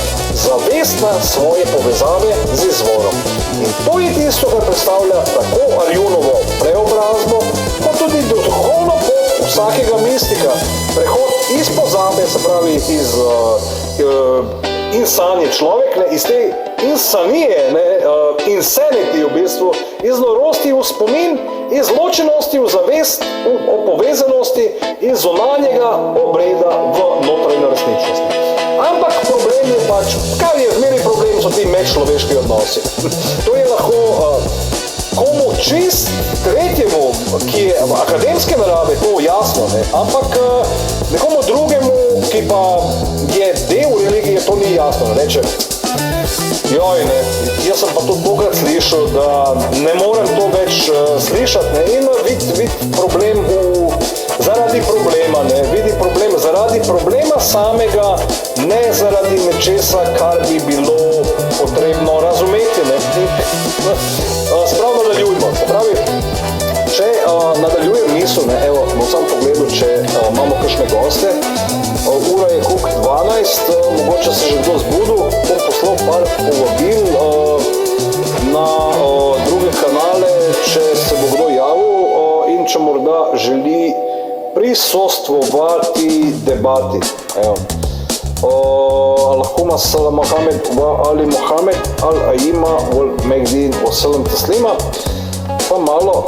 zavestna svoje povezave z izvorom. In to je tisto, kar predstavlja tako Arjunovo preobrazbo, kot tudi duhovno pot vsakega mistika. Prehod iz pozabe, se pravi iz insanje človek, ne, iz te insanije, ne, insanity v bistvu, iz norosti v spomin, iz ločenosti v zavest, o povezanosti in zunanjega obreda v notranjo resničnost. Ampak problem je pač, kaj je zmeri problem, so ti medčloveški odnosi. To je lahko komu čist tretjemu, ki je akademske narave, to jasno, ne, ampak nekomu drugemu, ki pa je del religije, to ni jasno, ne, reče, joj, ne, jaz sem pa tudi tokrat slišal, da ne morem to več slišati, ne, in vidi problem zaradi problema, ne, vidi problem zaradi problema samega, ne zaradi nečesa, kar bi bilo potrebno razumeti, ne. Spravo nadaljujmo, se pravi, Če nadaljujem misel, ne, evo, bom sam pogledal, če imamo kakšne goste. Ura je kuk 12, mogoče se že kdo zbudil, bom poslal par povabil na druge kanale, če se bo kdo javil in če morda želi prisostvovati debati. Evo. Allahumma salam Muhammad wa ali Muhammad al-Aima wal Megdin wa salam taslima. Pa malo,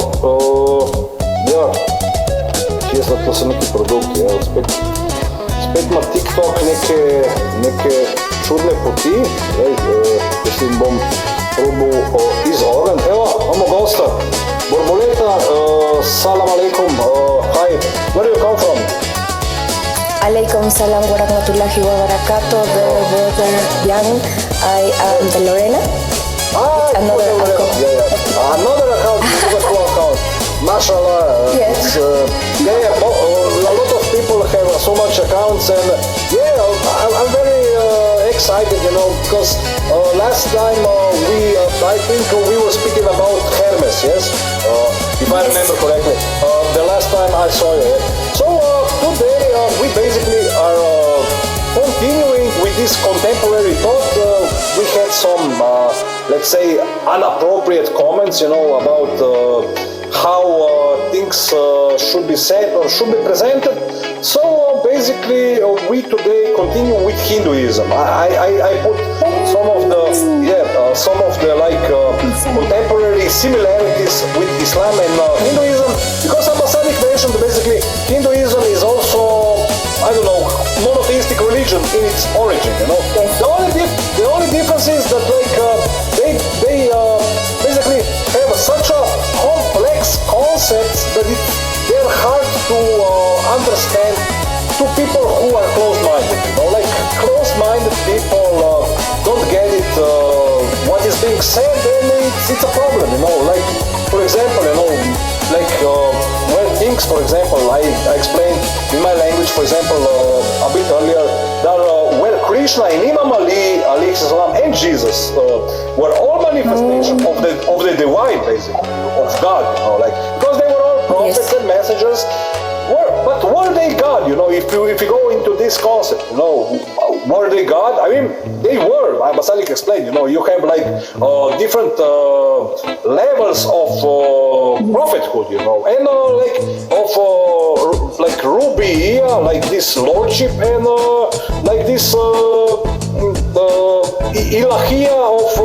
ja, kje so to neki produkti, ja, spet ima TikTok neke čudne poti, jaz jim bom probal izogniti. Evo, imamo gosta, Borboleta, salam alaikum, hi, where do you come from? Alaikum salam wa rahmatullahi wa barakatuh, brother Jan. I am the Lorena. Another account. Another account, another account. Mashallah. Yes. A lot of people have so much accounts, and I'm very excited, because last time I think we were speaking about Hermes, yes? If I remember correctly. The last time I saw you. So today we basically are continuing with this contemporary thought. We had some, let's say, inappropriate comments, about how things should be said or should be presented. So basically, we today continue with Hinduism. I put some of the contemporary similarities with Islam and Hinduism, because Abbasadik mentioned basically Hinduism is also, I don't know, monotheistic religion in its origin. The only difference is that they basically have such a complex concepts that they're hard to understand to people who are closed-minded. Closed-minded people don't get it what is being said, and it's a problem. For example, where things, for example, I explained in my language, for example, a bit earlier, that where Krishna and Imam Ali, alayhi salam, and Jesus were all manifestations of the divine, basically, of God, because they were all prophets and messengers. But were they God? If you go into this concept, were they God? I mean, they were. Basalik explained. You have different levels of prophethood. And of rububiyyah, like this lordship, and this ilahiyah of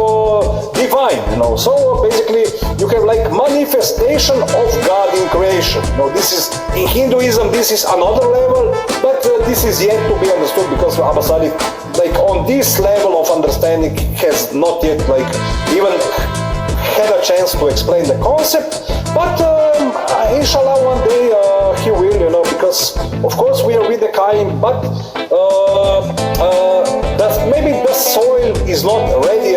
divine. So basically, you have manifestation of God in creation. This is in Hinduism. This is another level, but this is yet to be understood, because Abbasadik, on this level of understanding, has not yet even had a chance to explain the concept. But inshallah, one day he will, because of course we are with the Kaim, but maybe the soil is not ready.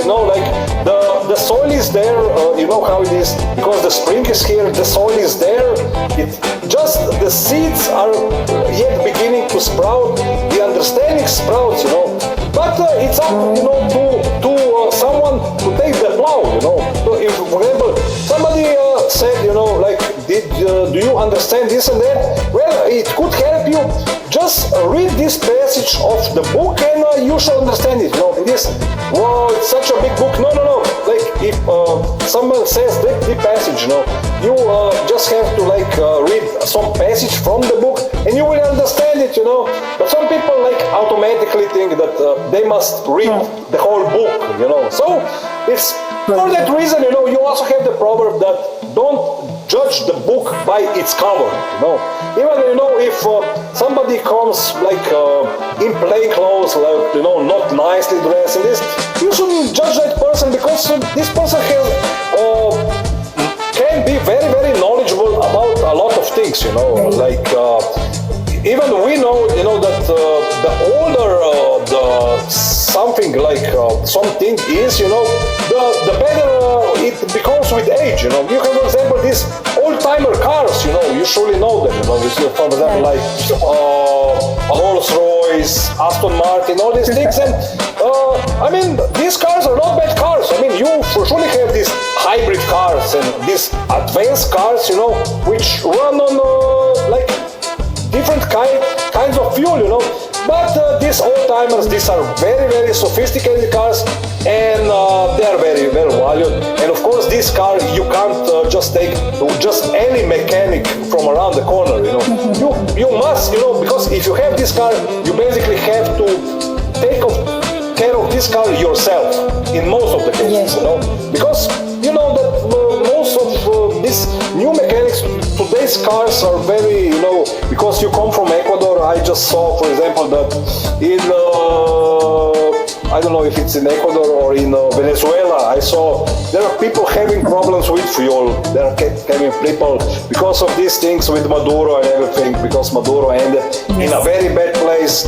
The soil is there. You know how it is, because the spring is here. The soil is there. Just the seeds are yet beginning to sprout. The understanding sprouts. But it's up, to someone to take the plow. So if, for example, somebody said, do you understand this and that? Well, it could help you. Just read this passage of the book and you shall understand it. It's such a big book. No. If someone says that the passage, you just have to read some passage from the book and you will understand it. But some people automatically think that they must read the whole book. So it's for that reason. You also have the proverb that don't judge the book by its cover. Even if somebody comes in plain clothes, not nicely dressed, and this, you shouldn't judge that person, because this person can be very, very knowledgeable about a lot of things. Even we know, that the older the something like something is, the better it becomes with age. You have, for example, these old-timer cars. You surely know them. For example, like Rolls-Royce, Aston Martin, all these things. And I mean, these cars are not bad cars. I mean, you for surely have these hybrid cars and these advanced cars, which run on like different kinds of fuel, But these old-timers, these are very, very sophisticated cars, and they are very, very valued. And of course, this car you can't just take just any mechanic from around the corner. You must, because if you have this car, you basically have to take care of this car yourself in most of the cases. Because that most of these new mechanics, today's cars are very, because you come from Ecuador. I just saw, for example, that in I don't know if it's in Ecuador or in Venezuela, I saw there are people having problems with fuel. There are having people because of these things with Maduro and everything, because Maduro ended in a very bad place.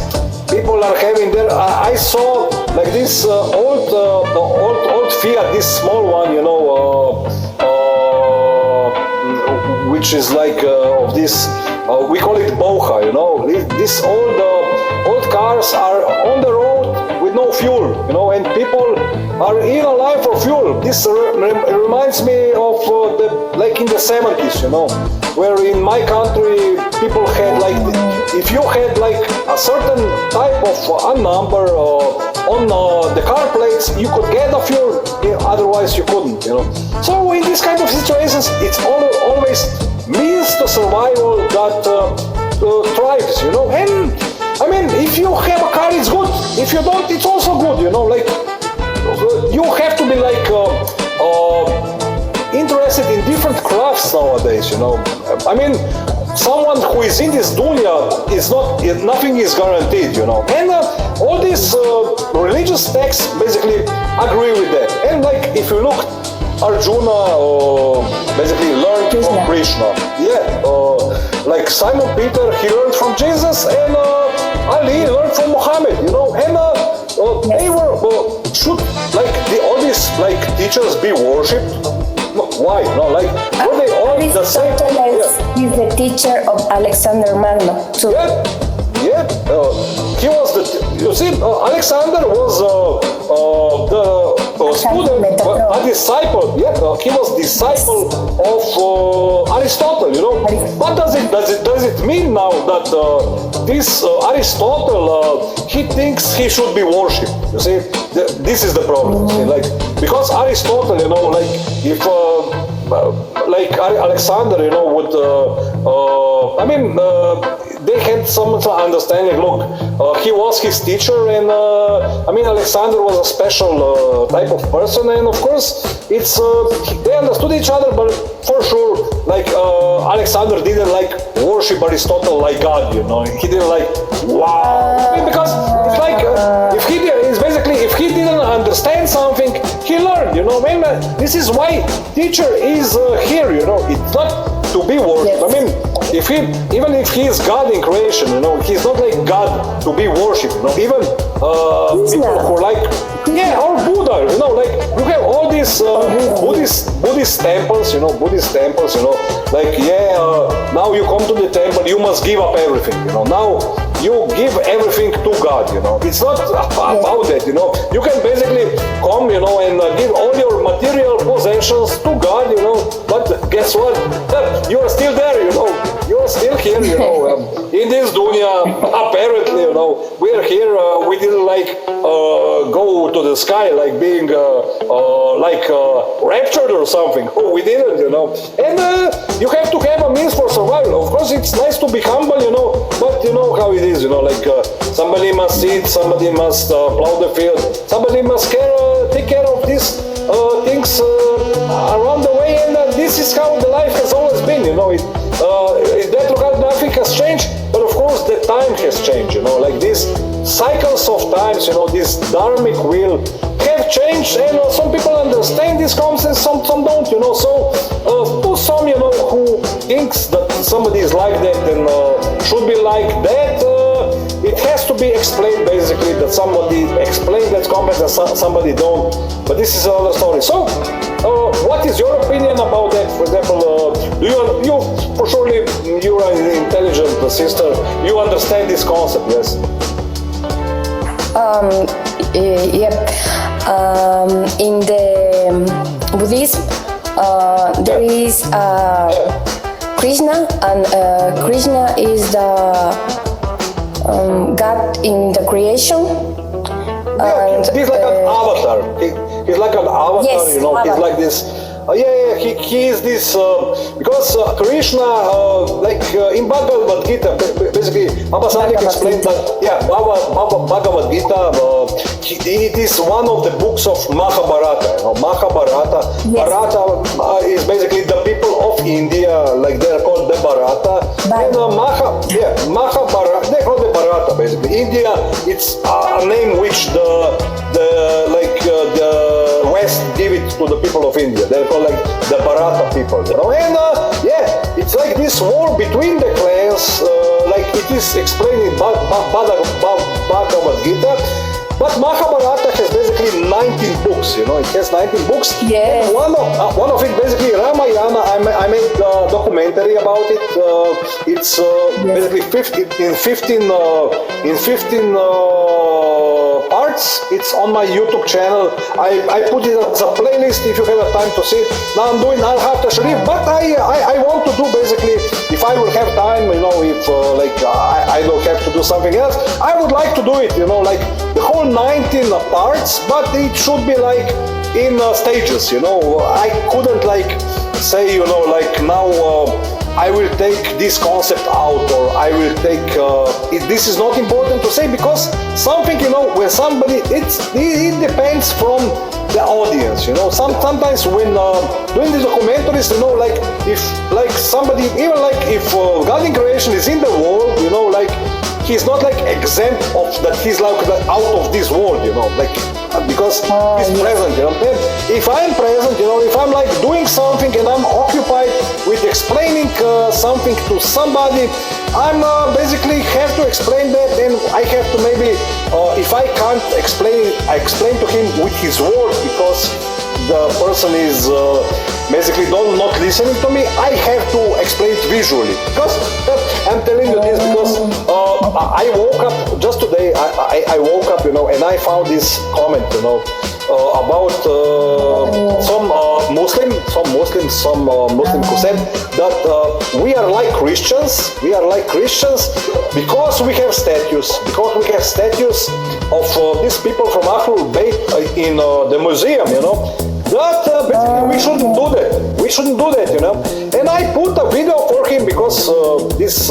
People are having there. I saw like this old Fiat, this small one, which is like of this. We call it Boja. These old cars are on the road with no fuel. And people are in a line for fuel. This reminds me of like in the 70s. Where in my country people had like, if you had like a certain type of a number on the car plates, you could get a fuel, otherwise you couldn't, So in these kind of situations, it's always means to survival that thrives, And I mean, if you have a car, it's good. If you don't, it's also good, Like you have to be like interested in different crafts nowadays, I mean, someone who is in this dunya is nothing is guaranteed, And all these religious texts basically agree with that. And like if you look, Arjuna basically learned from Krishna. Like Simon Peter, he learned from Jesus, and Ali learned from Muhammad. And they were should like all these like teachers be worshipped? No, why? No, like were they all the same? He's the teacher of Alexander Magno. So. He was Alexander was the student, a disciple. He was disciple of Aristotle. What does it mean now that this Aristotle he thinks he should be worshipped? You see, this is the problem. Like because Aristotle, like if like Alexander, would they had some understanding. Look, he was his teacher, and Alexander was a special type of person, and of course, it's they understood each other, but for sure, like Alexander didn't like worship Aristotle like God, He didn't like wow, because it's like if he didn't understand something, he learned, this is why teacher is here, it's not to be worshipped. Yes. Even if he is God in creation, he's not like God to be worshipped. Even people who like, or Buddha, like you have all these Buddhist temples, like now you come to the temple, you must give up everything, Now you give everything to God, It's not about that, You can basically come, and give all your material possessions to God, But guess what? You are still there, You are still here, in this dunya. Apparently, we are here. We didn't like go to the sky, like being raptured or something. Oh, we didn't, And you have to have a means for survival. Of course, it's nice to be humble, But you know how it is, somebody must eat, somebody must plow the field, somebody must take care of these things around the way, and this is how the life has always been, In that regard, nothing has changed, but of course the time has changed, Like these cycles of times, this dharmic wheel have changed, and some people understand these concepts, some don't, So to some, who thinks that somebody is like that and should be like that, it has to be explained basically, that somebody explained that comment and somebody don't. But this is another story. So, what is your opinion about that? For example, you for surely you are an intelligent sister. You understand this concept, yes? Yep. In the Buddhism, there is Krishna, and Krishna is the God in the creation. Yeah, he's like an avatar. He's like an avatar, Yes, you know. avatar. He's like this. He is this because Krishna, in Bhagavad Gita, basically, Baba Sadik explained that. Yeah, Bhagavad Gita. It is one of the books of Mahabharata. You know, Mahabharata. Yes. Bharata is basically the people of India, like they're called the Bharata. Bharata. And Mahabharata. They call the Bharata basically. India, it's a name which the West give it to the people of India. They're called like the Bharata people, you know. And it's like this war between the clans, like it is explained in Bhagavad Gita. But Mahabharata has basically 19 books, you know. It has 19 books. Yes. And one of it basically Ramayana. I made a documentary about it. It's basically 15 parts. It's on my YouTube channel. I put it as a playlist if you have a time to see it. Now I'm doing Al-Hafta Sharif, but I want to do basically, if I will have time, you know, if I don't have to do something else, I would like to do it, you know, like the whole 19 parts, but it should be like in stages, you know. I couldn't like say, you know, like now I will take this concept out, or I will take this is not important to say, because something, you know, when somebody, it depends from the audience, you know. Sometimes when doing these documentaries, you know, like if like somebody, even like if God in creation is in the world, you know, like he's not like exempt of that, he's like out of this world, you know, like because he's present, you know. And if I'm present, you know, if I'm like doing something and I'm occupied with explaining something to somebody, I'm basically have to explain that, and I have to maybe if I can't explain it, I explain to him with his words, because the person is basically not listening to me. I have to explain it visually, because I'm telling you this because I woke up just today. I woke up, you know, and I found this comment, you know, about some Muslim who said that we are like Christians. We are like Christians because we have statues. Because we have statues of these people from Ahlul Bayt in the museum, you know. That basically we shouldn't do that. We shouldn't do that, you know. And I put a video for him because this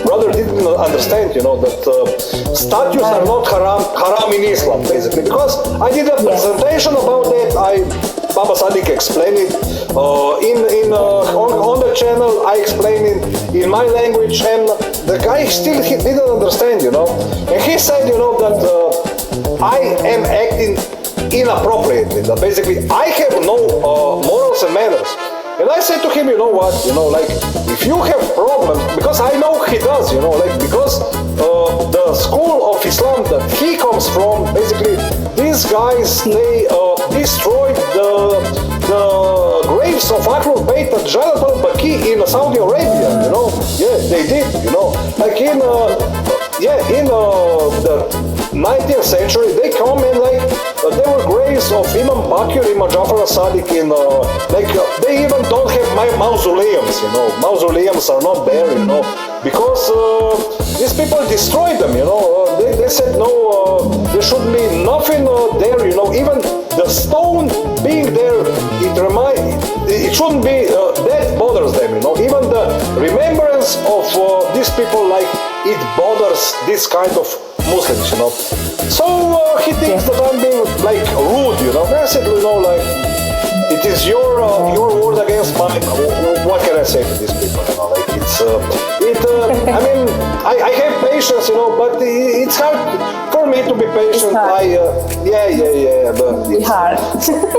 brother didn't understand, you know, that statues are not haram in Islam, basically. Because I did a presentation about that. Baba Sadik explained it on the channel. I explained it in my language, and the guy still he didn't understand, you know. And he said, you know, that I am acting inappropriately, that basically I have no morals and manners. And I said to him, you know what, you know, like if you have problems, because I know he does, you know, like because the school of Islam that he comes from, basically these guys, they destroyed the graves of Ahlul Bayt at Jannat al-Baqi in Saudi Arabia, you know. Yeah, they did, you know, like in the 19th century, they come and like there were graves of Imam Bakr, Imam Jafar as-Sadiq in they even don't have mausoleums, you know. Mausoleums are not there, you know, because these people destroyed them, you know. They said no, there should be nothing there, you know. Even the stone being there, it shouldn't be that bothers them, you know. Even the remembrance of these people, like it bothers this kind of Muslims, you know. So he thinks that I'm being like rude, you know. And I said, you know, like it is your word against mine. What can I say to these people? You know, like I mean, I have patience, you know, but it's hard for me to be patient. But It's hard.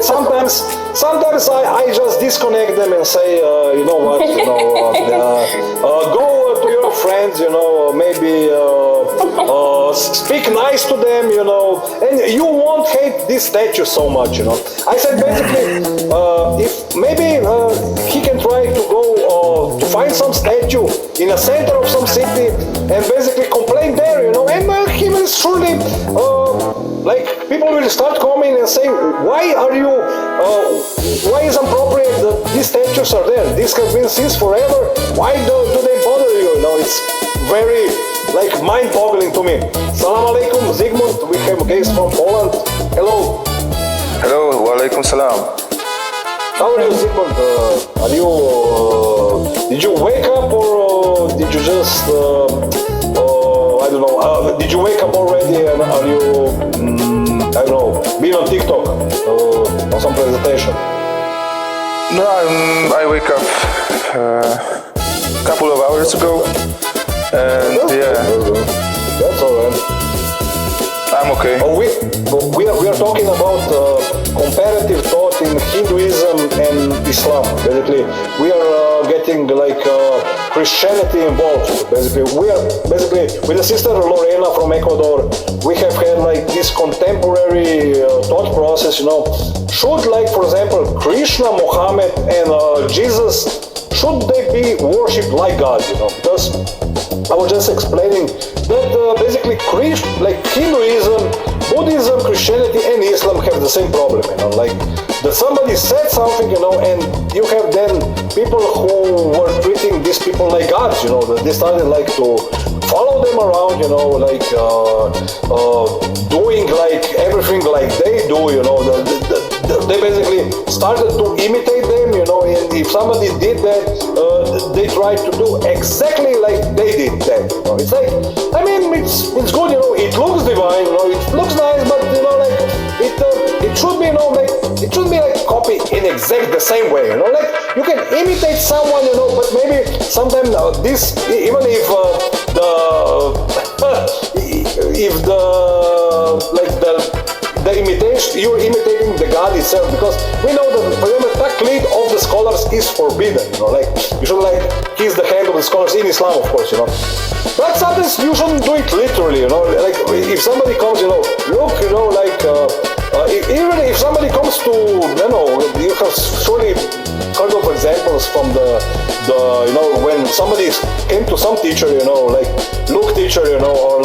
sometimes I just disconnect them and say, you know what, you know, go to your friends, you know, maybe speak nice to them, and you won't hate this statue so much, I said basically, if maybe he can try to go to find some statue in the center of some city and basically complain there, and he will surely, people will start coming and say, why is appropriate that these statues are there? This has been since forever. Why do they bother you? It's very mind-boggling to me. Salam alaikum, Zygmunt. We have guests from Poland. Hello. Hello, wa alaikum salam. How are you, Zygmunt? Did you wake up or did you just, I don't know, did you wake up already and are you, I don't know, been on TikTok or some presentation? No, I wake up a couple of hours ago, and That's alright. I'm okay. We are talking about comparative thought in Hinduism and Islam. Basically, we are getting Christianity involved. Basically, with the sister Lorena from Ecuador, we have had this contemporary thought process. Should for example, Krishna, Muhammad, and Jesus, should they be worshipped like God? Because I was just explaining that basically Hinduism, Buddhism, Christianity, and Islam have the same problem. That somebody said something, and you have then people who were treating these people like gods. That they started to follow them around. Doing everything like they do. They basically started to imitate them. And if somebody did that, they tried to do exactly like they did that. It's it's good. It looks divine. It looks nice, but it should be it should be copied in exact the same way. You can imitate someone, but maybe sometimes this, even if the imitation, you're imitating the God itself, because we know that, for example, taqlid of the scholars is forbidden. You should kiss the hand of the scholars in Islam, of course. But sometimes you shouldn't do it literally. If somebody comes, look, even if somebody comes to, you have surely heard of examples from the when somebody came to some teacher, look teacher, or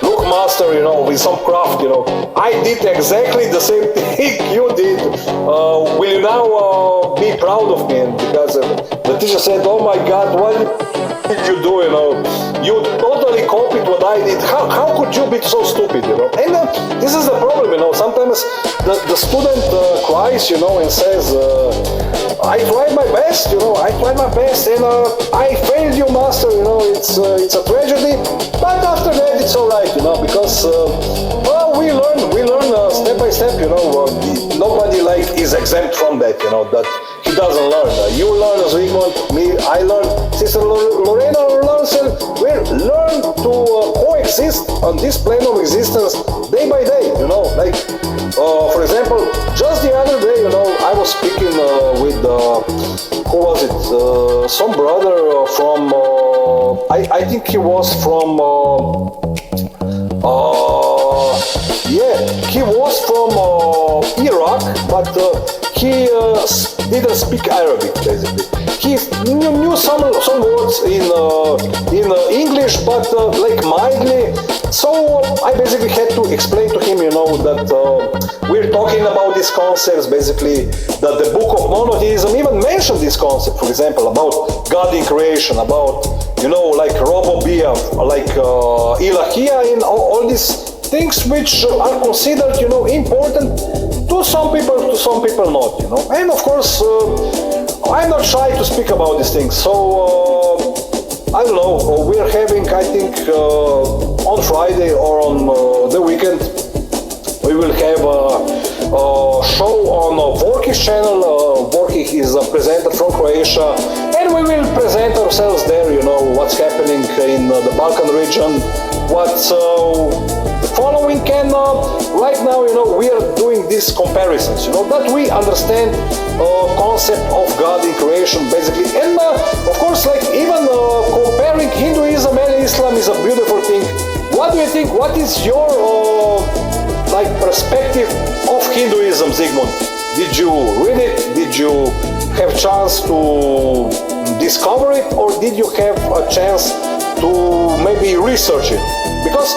look master, with some craft, I did exactly the same thing you did. Will you now be proud of me? Because the teacher said, oh my God, what did you do? You totally copied what I did. How could you be so stupid? And this is the problem. Sometimes the student cries, and says, I tried my best, and I failed you, master. It's a tragedy, but after that it's alright, because we learn step by step. Nobody is exempt from that. That he doesn't learn. You learn, Zygmunt, me, I learn, Sister Lorena learns, and we learn to coexist on this plane of existence day by day. For example, just the other day, I was speaking with who was it? Some brother from I think he was from he was from Iraq, but he didn't speak Arabic. Basically, he knew some words in English, but mildly. So I basically had to explain to him, that we're talking about these concepts. Basically, that the Book of Monotheism even mentioned this concept. For example, about God in creation, about Robobia, Ilahia, and all these things which are considered, important to some people not, And of course, I'm not shy to speak about these things. So I don't know. We're having, I think, on Friday or on the weekend, we will have a show on Vorkih's channel. Vorkih is a presenter from Croatia, and we will present ourselves there. What's happening in the Balkan region, what's following, and right now, we are doing these comparisons, that we understand concept of God in creation, basically, and of course, even comparing Hinduism and Islam is a beautiful thing. what do you think? What is your like perspective of Hinduism, Zygmunt? Did you read it? Did you have chance to discover it, or did you have a chance to maybe research it? Because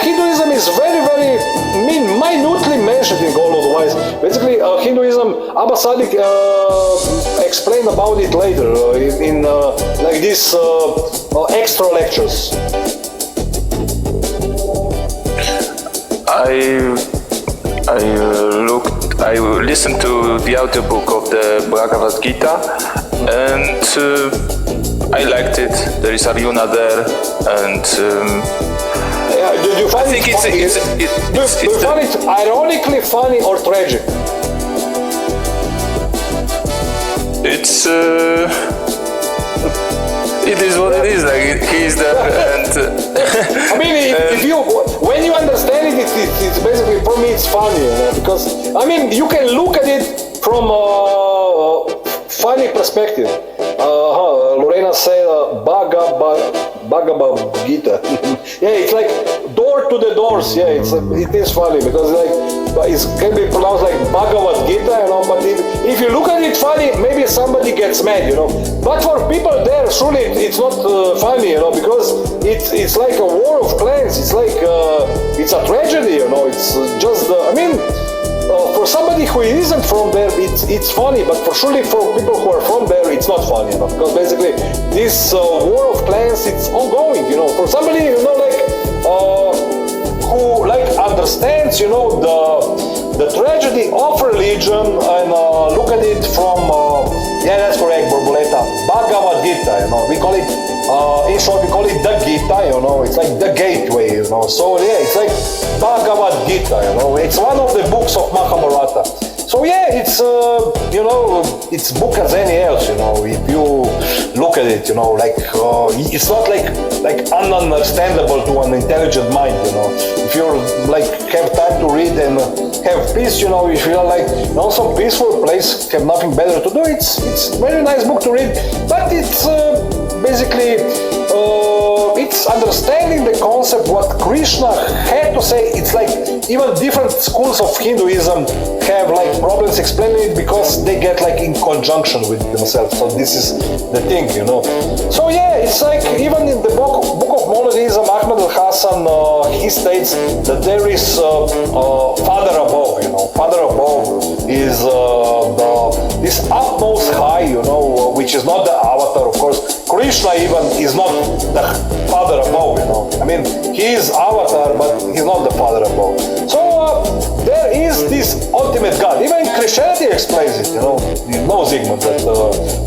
Hinduism is very, very minutely mentioned in Golden Wise. Basically, Hinduism, Abba Sadiq explained about it later in like these extra lectures. I listened to the audiobook of the Bhagavad Gita, and I liked it. There is Arjuna there, and do you find I think it it's funny? Do you find it ironically funny or tragic? it is what it is. Like he is there, and I mean, if you when you understand it, it's basically, for me, it's funny, you know, because I mean, you can look at it from a funny perspective. Lorena said Bhagavad Gita. Yeah, it's like door to the doors. Yeah, it is funny because like it can be pronounced like Bhagavad Gita, you know. But if you look at it funny, maybe somebody gets mad, you know. But for people there, surely it's not funny, you know, because it's like a war of clans. It's like it's a tragedy, you know. It's just I mean. For somebody who isn't from there, it's funny, but surely for people who are from there, it's not funny, you know, because basically this war of clans, it's ongoing, you know. For somebody, you know, like who like understands, you know, the tragedy of religion and look at it from yeah, that's correct, Borboleta, Bhagavad Gita, you know, we call it in short, we call it the Gita, you know, it's like the gateway, you know, so yeah, it's like Bhagavad Gita, you know, it's one of the books of Mahabharata. So yeah, it's, you know, it's book as any else, you know, if you look at it, you know, like, it's not like ununderstandable to an intelligent mind, you know. If you're like, have time to read and have peace, you know, if you're like, also peaceful place, have nothing better to do, it's a very nice book to read, but it's basically, it's understanding the concept, what Krishna had to say. It's like even different schools of Hinduism have like problems explaining it because they get like in conjunction with themselves. So this is the thing, you know. So yeah, it's like even in the book of monotheism, Ahmed al-Hassan, he states that there is Father above, you know. Father above is this utmost high, you know, which is not the avatar, of course. Krishna even is not the Father above, you know. I mean, he is avatar, but he's not the Father above. So there is this ultimate God. Even Christianity explains it, you know. You know, Zygmunt, that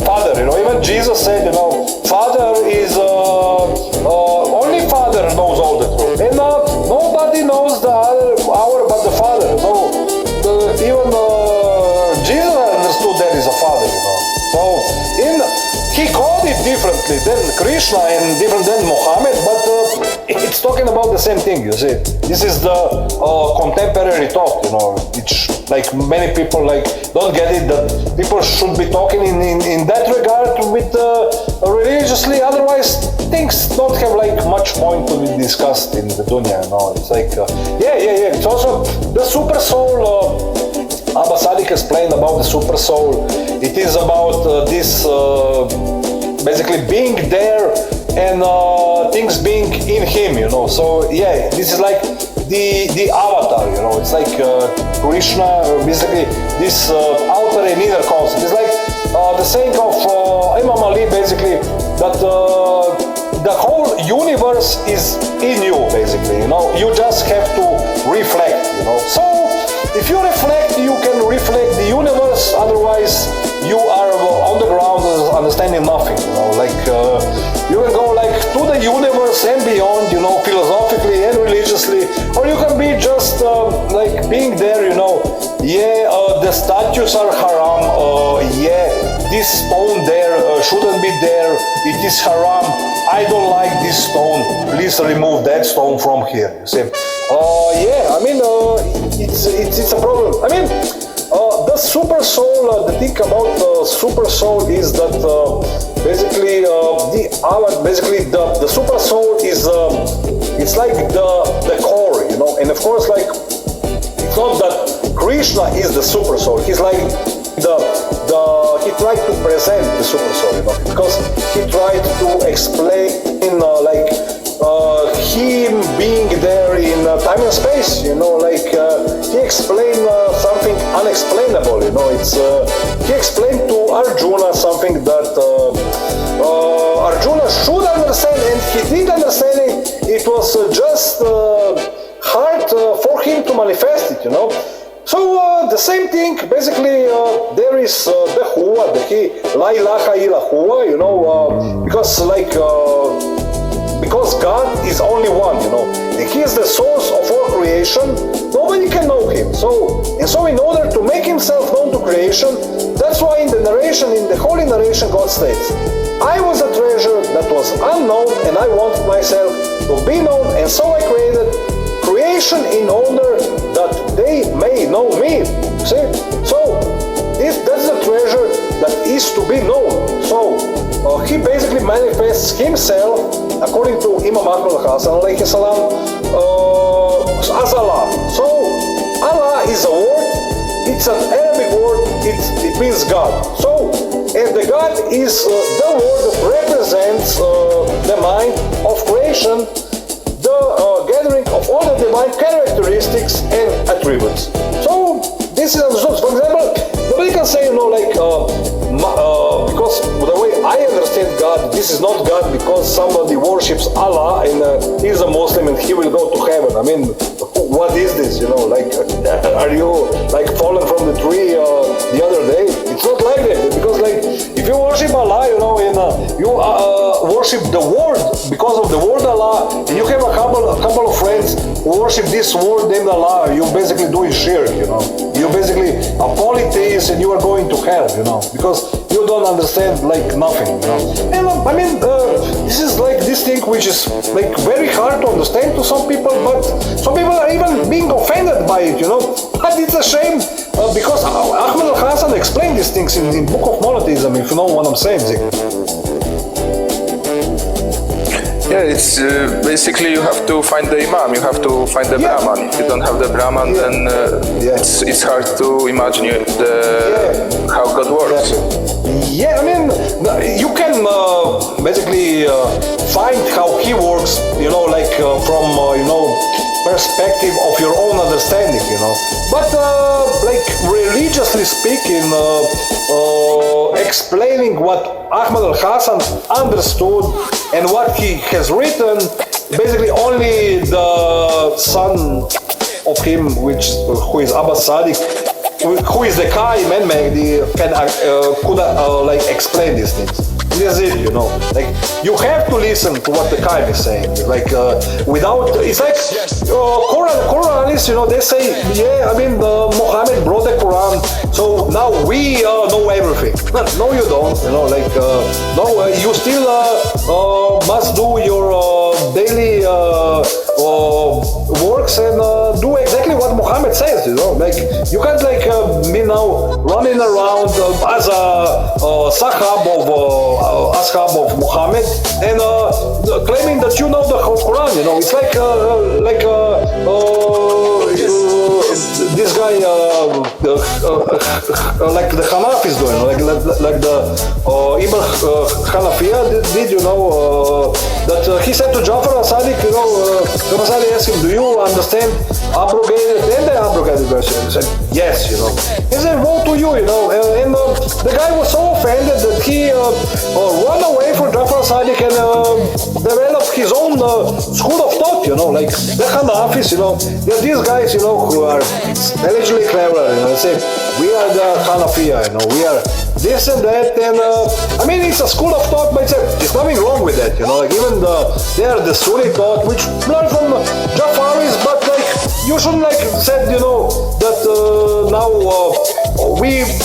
Father, you know. Even Jesus said, you know, Father is only Father knows all the truth, and nobody knows the other hour but the Father. So even Jesus understood there is a Father, you know. So he called it differently than Krishna and different than Muhammad, but it's talking about the same thing, you see. This is the contemporary thought, you know. It's like many people like don't get it, that people should be talking in that regard with religiously, otherwise things don't have like much point to be discussed in the dunya, you know. It's like, yeah. It's also the super soul, Abba Sadiq explained about the super soul. It is about this basically being there and things being in him, you know. So yeah, this is like the avatar, you know. It's like Krishna, basically this outer and inner concept. It's like the saying of Imam Ali, basically, that the whole universe is in you, basically, you know. You just have to reflect, you know. So if you reflect, you can reflect the universe, otherwise you are on the ground understanding nothing, you know. Like you can go like to the universe and beyond, you know, philosophically and religiously, or you can be just like being there, you know. Yeah, the statues are haram, yeah, this stone there shouldn't be there, it is haram, I don't like this stone, please remove that stone from here, you see. Yeah, I mean, it's a problem. I mean, the super soul, the thing about super soul is that basically the super soul is it's like the core, you know. And of course, like, it's not that Krishna is the super soul. He's like he tried to present the super soul, you know, because he tried to explain him being there in time and space, you know, like he explained something unexplainable, you know. It's he explained to Arjuna something that Arjuna should understand, and he did understand it. It was just hard for him to manifest it, you know. So the same thing, basically, there is the Hua, the La ilaha illa Hua, you know, because God is only one, you know. He is the source of all creation. Nobody can know him. So in order to make himself known to creation, that's why in the holy narration, God states, I was a treasure that was unknown, and I wanted myself to be known, and so I created creation in order that they may know me. See? So that's the treasure that is to be known. So he basically manifests himself, according to Imam Ahmad al-Hasan alayhi salam, as Allah. So Allah is a word. It's an Arabic word. It means God. So and the God is the word that represents the mind of creation, the gathering of all the divine characteristics and attributes. So this is understood. For example, nobody can say, you know, like, because the way I understand God, this is not God because somebody worships Allah and he's a Muslim and he will go to heaven. I mean, what is this, you know, like, are you like fallen from the tree the other day? It's not like that, because like, if you worship Allah, you know, and you worship the word because of the word Allah, and you have a couple of friends who worship this word named Allah, you're basically doing shirk, you know. You're basically a polytheist and you are going to hell, you know, because you don't understand like nothing, you know. And I mean, this is like this thing which is like very hard to understand to some people, but some people are even being offended by it, you know. But it's a shame because Ahmad al-Hasan explained these things in Book of Monotheism, if you know what I'm saying, Zik. Yeah, it's basically you have to find the Imam, you have to find the Brahman. If you don't have the Brahman, then it's hard to imagine how God works. Yeah, I mean, you can basically find how he works, you know, like from, you know, perspective of your own understanding, you know. But like religiously speaking, explaining what Ahmad al-Hasan understood and what he has written, basically only the son of him, who is Abbas Sadiq, who is the Qaim and Mahdi, could like explain these things. This is it, you know. Like, you have to listen to what the Qaim is saying. Like, without, it's like Quranists, you know, they say, yeah, I mean, Muhammad brought the Quran, so now we know everything. No, you don't, you know, like, no, you still must do your daily works and do exactly what Muhammad says, you know. Like, you can't, like, be now running around as a ashab of Muhammad and claiming that you know the whole Quran, you know. It's like this guy like the Hanafis doing, like the Ibn Hanafiya did, you know, that he said to Jafar al-Sadiq, you know, Jafar al-Sadiq asked him, do you understand abrogated and the abrogated version? He said, yes, you know. He said, woe to you, you know, and the guy was so offended that he ran away from Jafar al-Sadiq and developed his own school of thought, you know, like the Hanafis, you know. These guys, you know, who are allegedly clever, you know, say, we are the Hanafiya, you know, we are this and that, and I mean, it's a school of thought, but there's nothing wrong with that, you know, like even they are the Sunni thought, which learn from Jafaris, but like, you shouldn't like said, you know, that now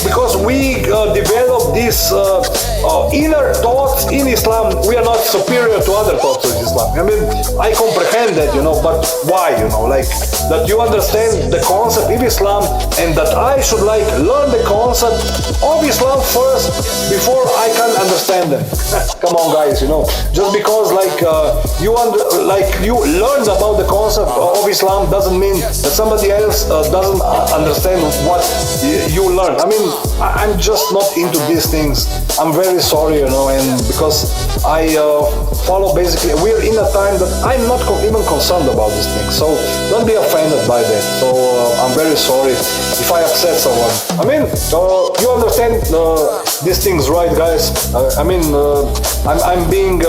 because we develop these inner thoughts in Islam, we are not superior to other thoughts of Islam. I mean, I comprehend that, but why, like that you understand the concept of Islam and that I should like learn the concept of Islam first before I can understand them. Come on, guys, just because you learned about the concept of Islam doesn't mean that somebody else doesn't understand what you learn. I mean, I'm just not into these things. I'm very sorry, and because I follow basically, we're in a time that I'm not even concerned about these things. So don't be offended by that. So I'm very sorry if I upset someone. I mean, you understand these things, right, guys? I'm being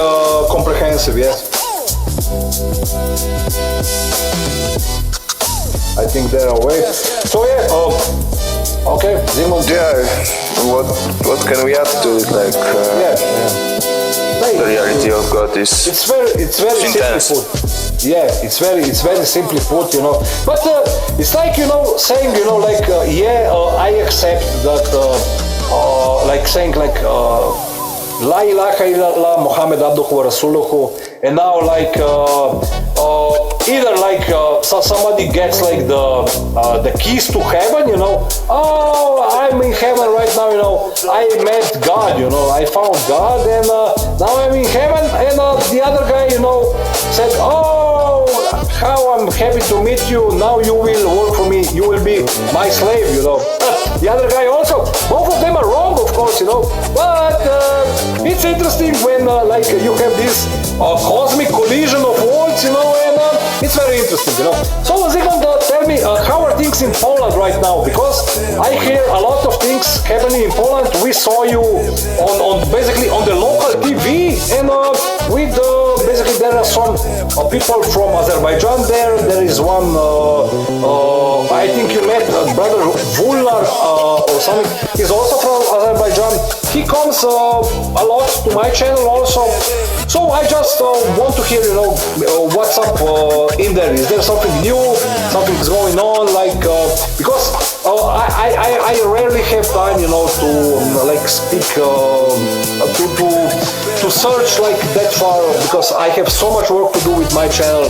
comprehensive, yes? I think they're away. So yeah, okay, Zygmunt. Yeah, what can we add to it? The reality of God is it's very intense. simply put. Yeah, it's very simply put, But it's like saying I accept that saying La ilaha illallah Muhammad abduhu wa rasuluhu, and now either somebody gets the keys to heaven, oh, I'm in heaven right now, I met God, I found God, and now I'm in heaven, and the other guy, said, oh, how I'm happy to meet you, now you will work for me, you will be my slave, The other guy also, both of them are wrong, of course, but it's interesting when you have this cosmic collision of worlds, and it's very interesting, So Zygmunt, tell me, how are things in Poland right now? Because I hear a lot of things happening in Poland. We saw you on basically on the local TV, and with basically there are some people from Azerbaijan there. There is one, I think you met brother Vullar or something. He's also from Azerbaijan. He comes a lot to my channel also. So I just want to hear, what's up in there. Is there something new? Something's going on? Because I rarely have time, to speak, to search that far, because I have so much work to do with my channel.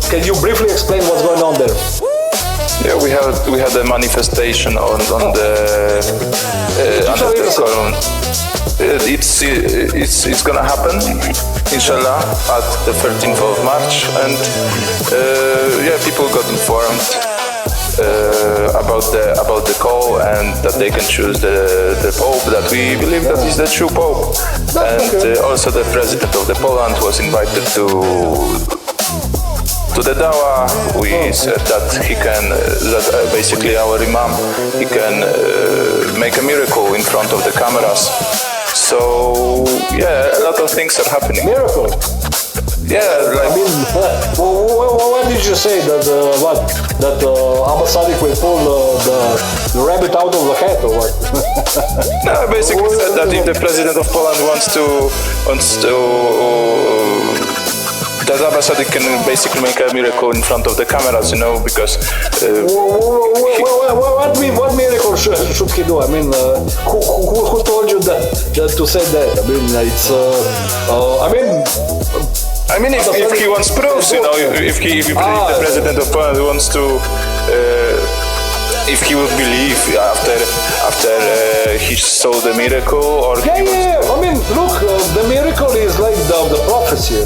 Can you briefly explain what's going on there? Yeah, we had a manifestation on the under the column. It's gonna happen, inshallah, at the 13th of March, and people got informed about the call, and that they can choose the Pope that we believe that is the true Pope, and also the President of the Poland was invited to the Dawa. We said that he can, basically our Imam, he can make a miracle in front of the cameras. So yeah, a lot of things are happening. Miracle. Yeah, what did you say that Abbas Sadiq will pull the rabbit out of the hat, or what? No, I basically said that if the President of Poland wants to that Abbas Sadiq can basically make a miracle in front of the cameras, because... What miracle should he do? I mean, who told you that to say that? I mean, it's... if he wants proofs, if the President of Poland wants to... if he would believe after he saw the miracle, or I mean, look, the miracle is like the prophecy,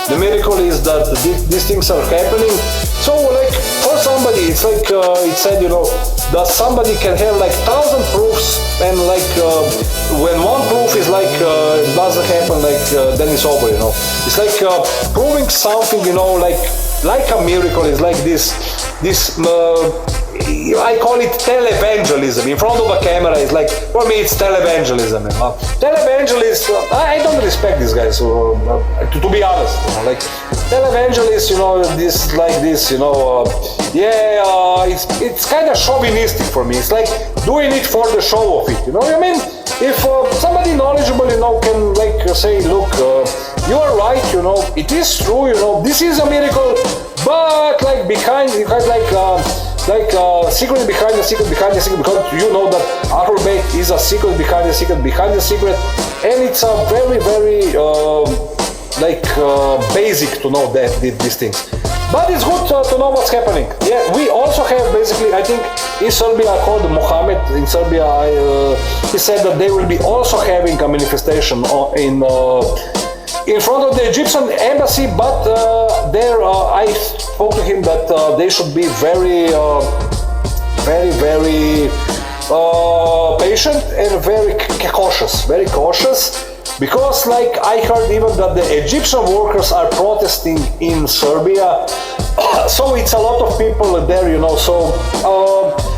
the miracle is that these things are happening. So for somebody, it's it said, that somebody can have 1,000 proofs, and when one proof is doesn't happen, then it's over, It's proving something, like a miracle is this I call it televangelism. In front of a camera, it's for me, it's televangelism. Televangelist, I don't respect these guys, to be honest. Televangelist, it's kind of chauvinistic for me. It's doing it for the show of it. You know what I mean? If somebody knowledgeable, can say, look, you are right. It is true. This is a miracle, but behind, you have like secret behind the secret behind the secret, because you know that Ahlul Bayt is a secret behind the secret behind the secret, and it's a very basic to know that these things. But it's good to know what's happening. Yeah, we also have basically, I think in Serbia called Mohammed. In Serbia, he said that they will be also having a manifestation in front of the Egyptian embassy. But there, I spoke to him that they should be very patient and very cautious. Because like I heard even that the Egyptian workers are protesting in Serbia, so it's a lot of people there, you know, so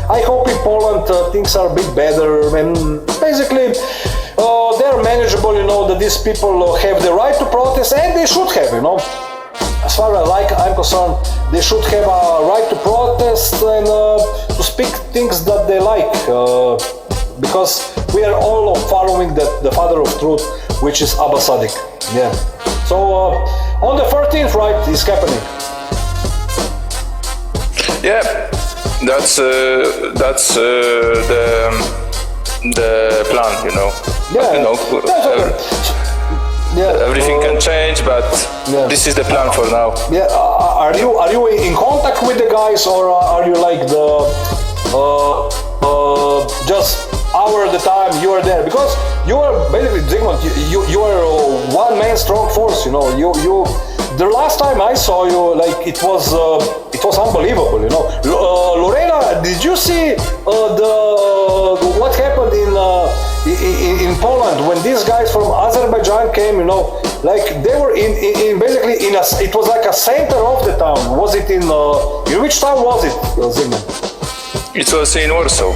I hope in Poland things are a bit better, and basically they're manageable, you know, that these people have the right to protest, and they should have, you know. As far as I'm concerned, they should have a right to protest and to speak things that they like, because we are all following the father of truth, which is Abba Sadiq. Yeah. So on the 13th, right, is happening. Yeah, that's the plan, you know. Yeah. You know, everything can change, but this is the plan for now. Yeah. Are you in contact with the guys, or are you like the just hour at the time you are there? Because you are basically Zygmunt, you are a one-man strong force, you know. You the last time I saw you, like it was unbelievable, you know. Lorena, did you see what happened in Poland when these guys from Azerbaijan came, you know? Like they were in basically it was like a center of the town. Was it in which town was it, Zygmunt? It was in Warsaw.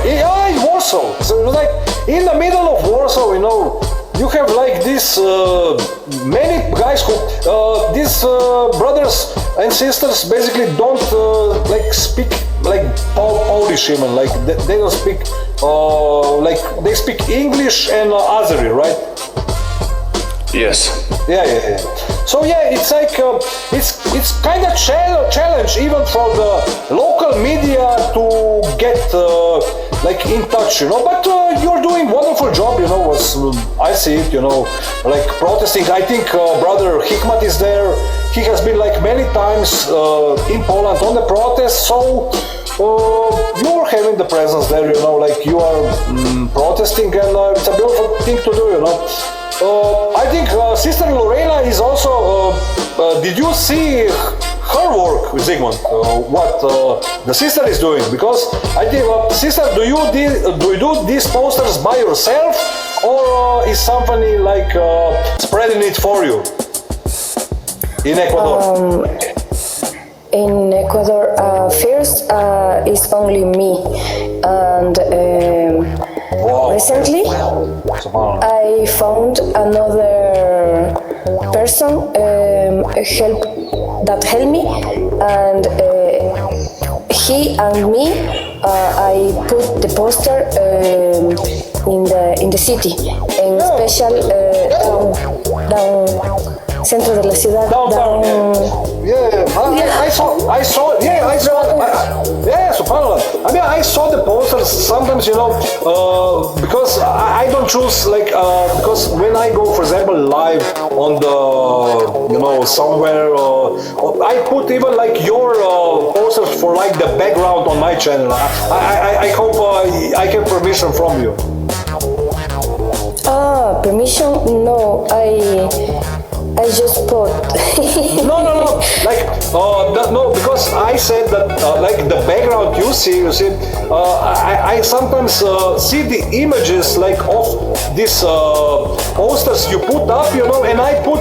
Yeah, in Warsaw. So it was like in the middle of Warsaw, you know, you have like this many guys who these brothers and sisters basically don't like speak like Polish even, like they don't speak like they speak English and Azeri, right? Yes. Yeah. So yeah, it's like it's kind of challenge even for the local media to get like in touch, you know. But you're doing wonderful job, you know. As I see it, you know, like protesting. I think brother Hikmat is there. He has been like many times in Poland on the protest. So you're having the presence there, you know. Like you are protesting, and it's a beautiful thing to do, you know. I think Sister Lorena is also. Did you see her work with Zygmunt? What the sister is doing? Because I think, sister, do you do these posters by yourself, or is somebody like spreading it for you in Ecuador? In Ecuador, first it's only me, and recently I found another person that helped me, and he and me I put the poster in the city, in special down centro de la ciudad. I saw. Subhanallah. I mean, I saw the posters. Sometimes, you know, because I don't choose like because when I go, for example, live on the, you know, somewhere, I put even like your posters for like the background on my channel. I hope I get permission from you. Permission? No, I just put. No. Like, no, because I said that, like the background you see, I sometimes see the images like of these posters you put up, you know, and I put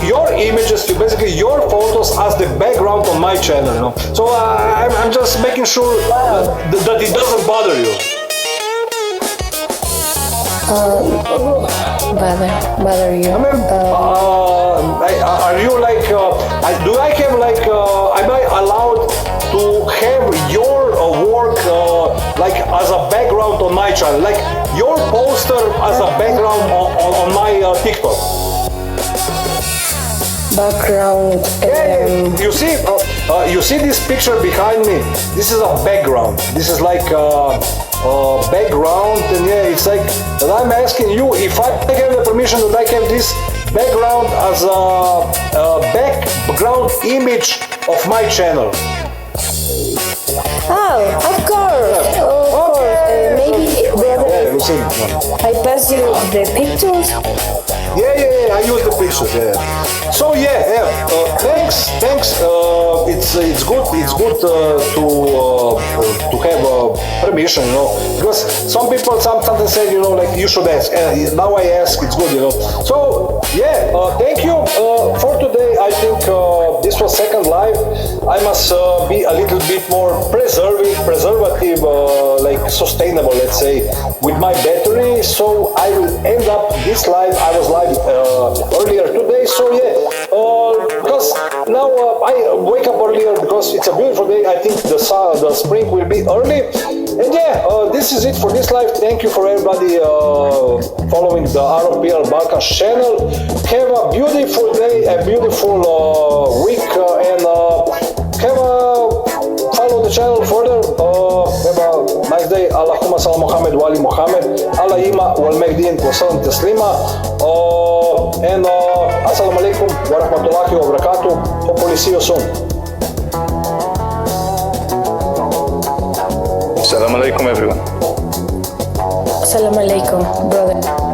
your images, basically your photos as the background on my channel, you know. So I'm just making sure that it doesn't bother you. Bother you. I mean, are you like? Do I have like? Am I allowed to have your work like as a background on my channel, like your poster as a background on my TikTok? background. You see this picture behind me? This is a background. This is like a background, and yeah, it's like, and I'm asking you if I have the permission that I have this background as a background image of my channel. Oh, of course. Maybe Yeah, you see. I pass you the pictures. Yeah, I use the pictures, yeah. So thanks. It's good to have permission, you know, because some people sometimes say, you know, like you should ask. Now I ask, it's good, you know. So thank you for today. I think this was second live. I must be a little bit more preservative, like sustainable, let's say, with my battery. So I will end up this live. I was live earlier today, so because now I wake up earlier because it's a beautiful day. I think the spring will be early, and this is it for this live. Thank you for everybody following the ROPL Balkans channel. Have a beautiful day, a beautiful week, and follow the channel further. Have a nice day. Allahumma salam Muhammad wa ali Muhammad. Allah ima wal magdin wa salam taslima. And assalamu alaikum wa rahmatullahi wa barakatuh. Hopefully see you soon. Assalamu alaikum, everyone. Assalamu alaikum, brother.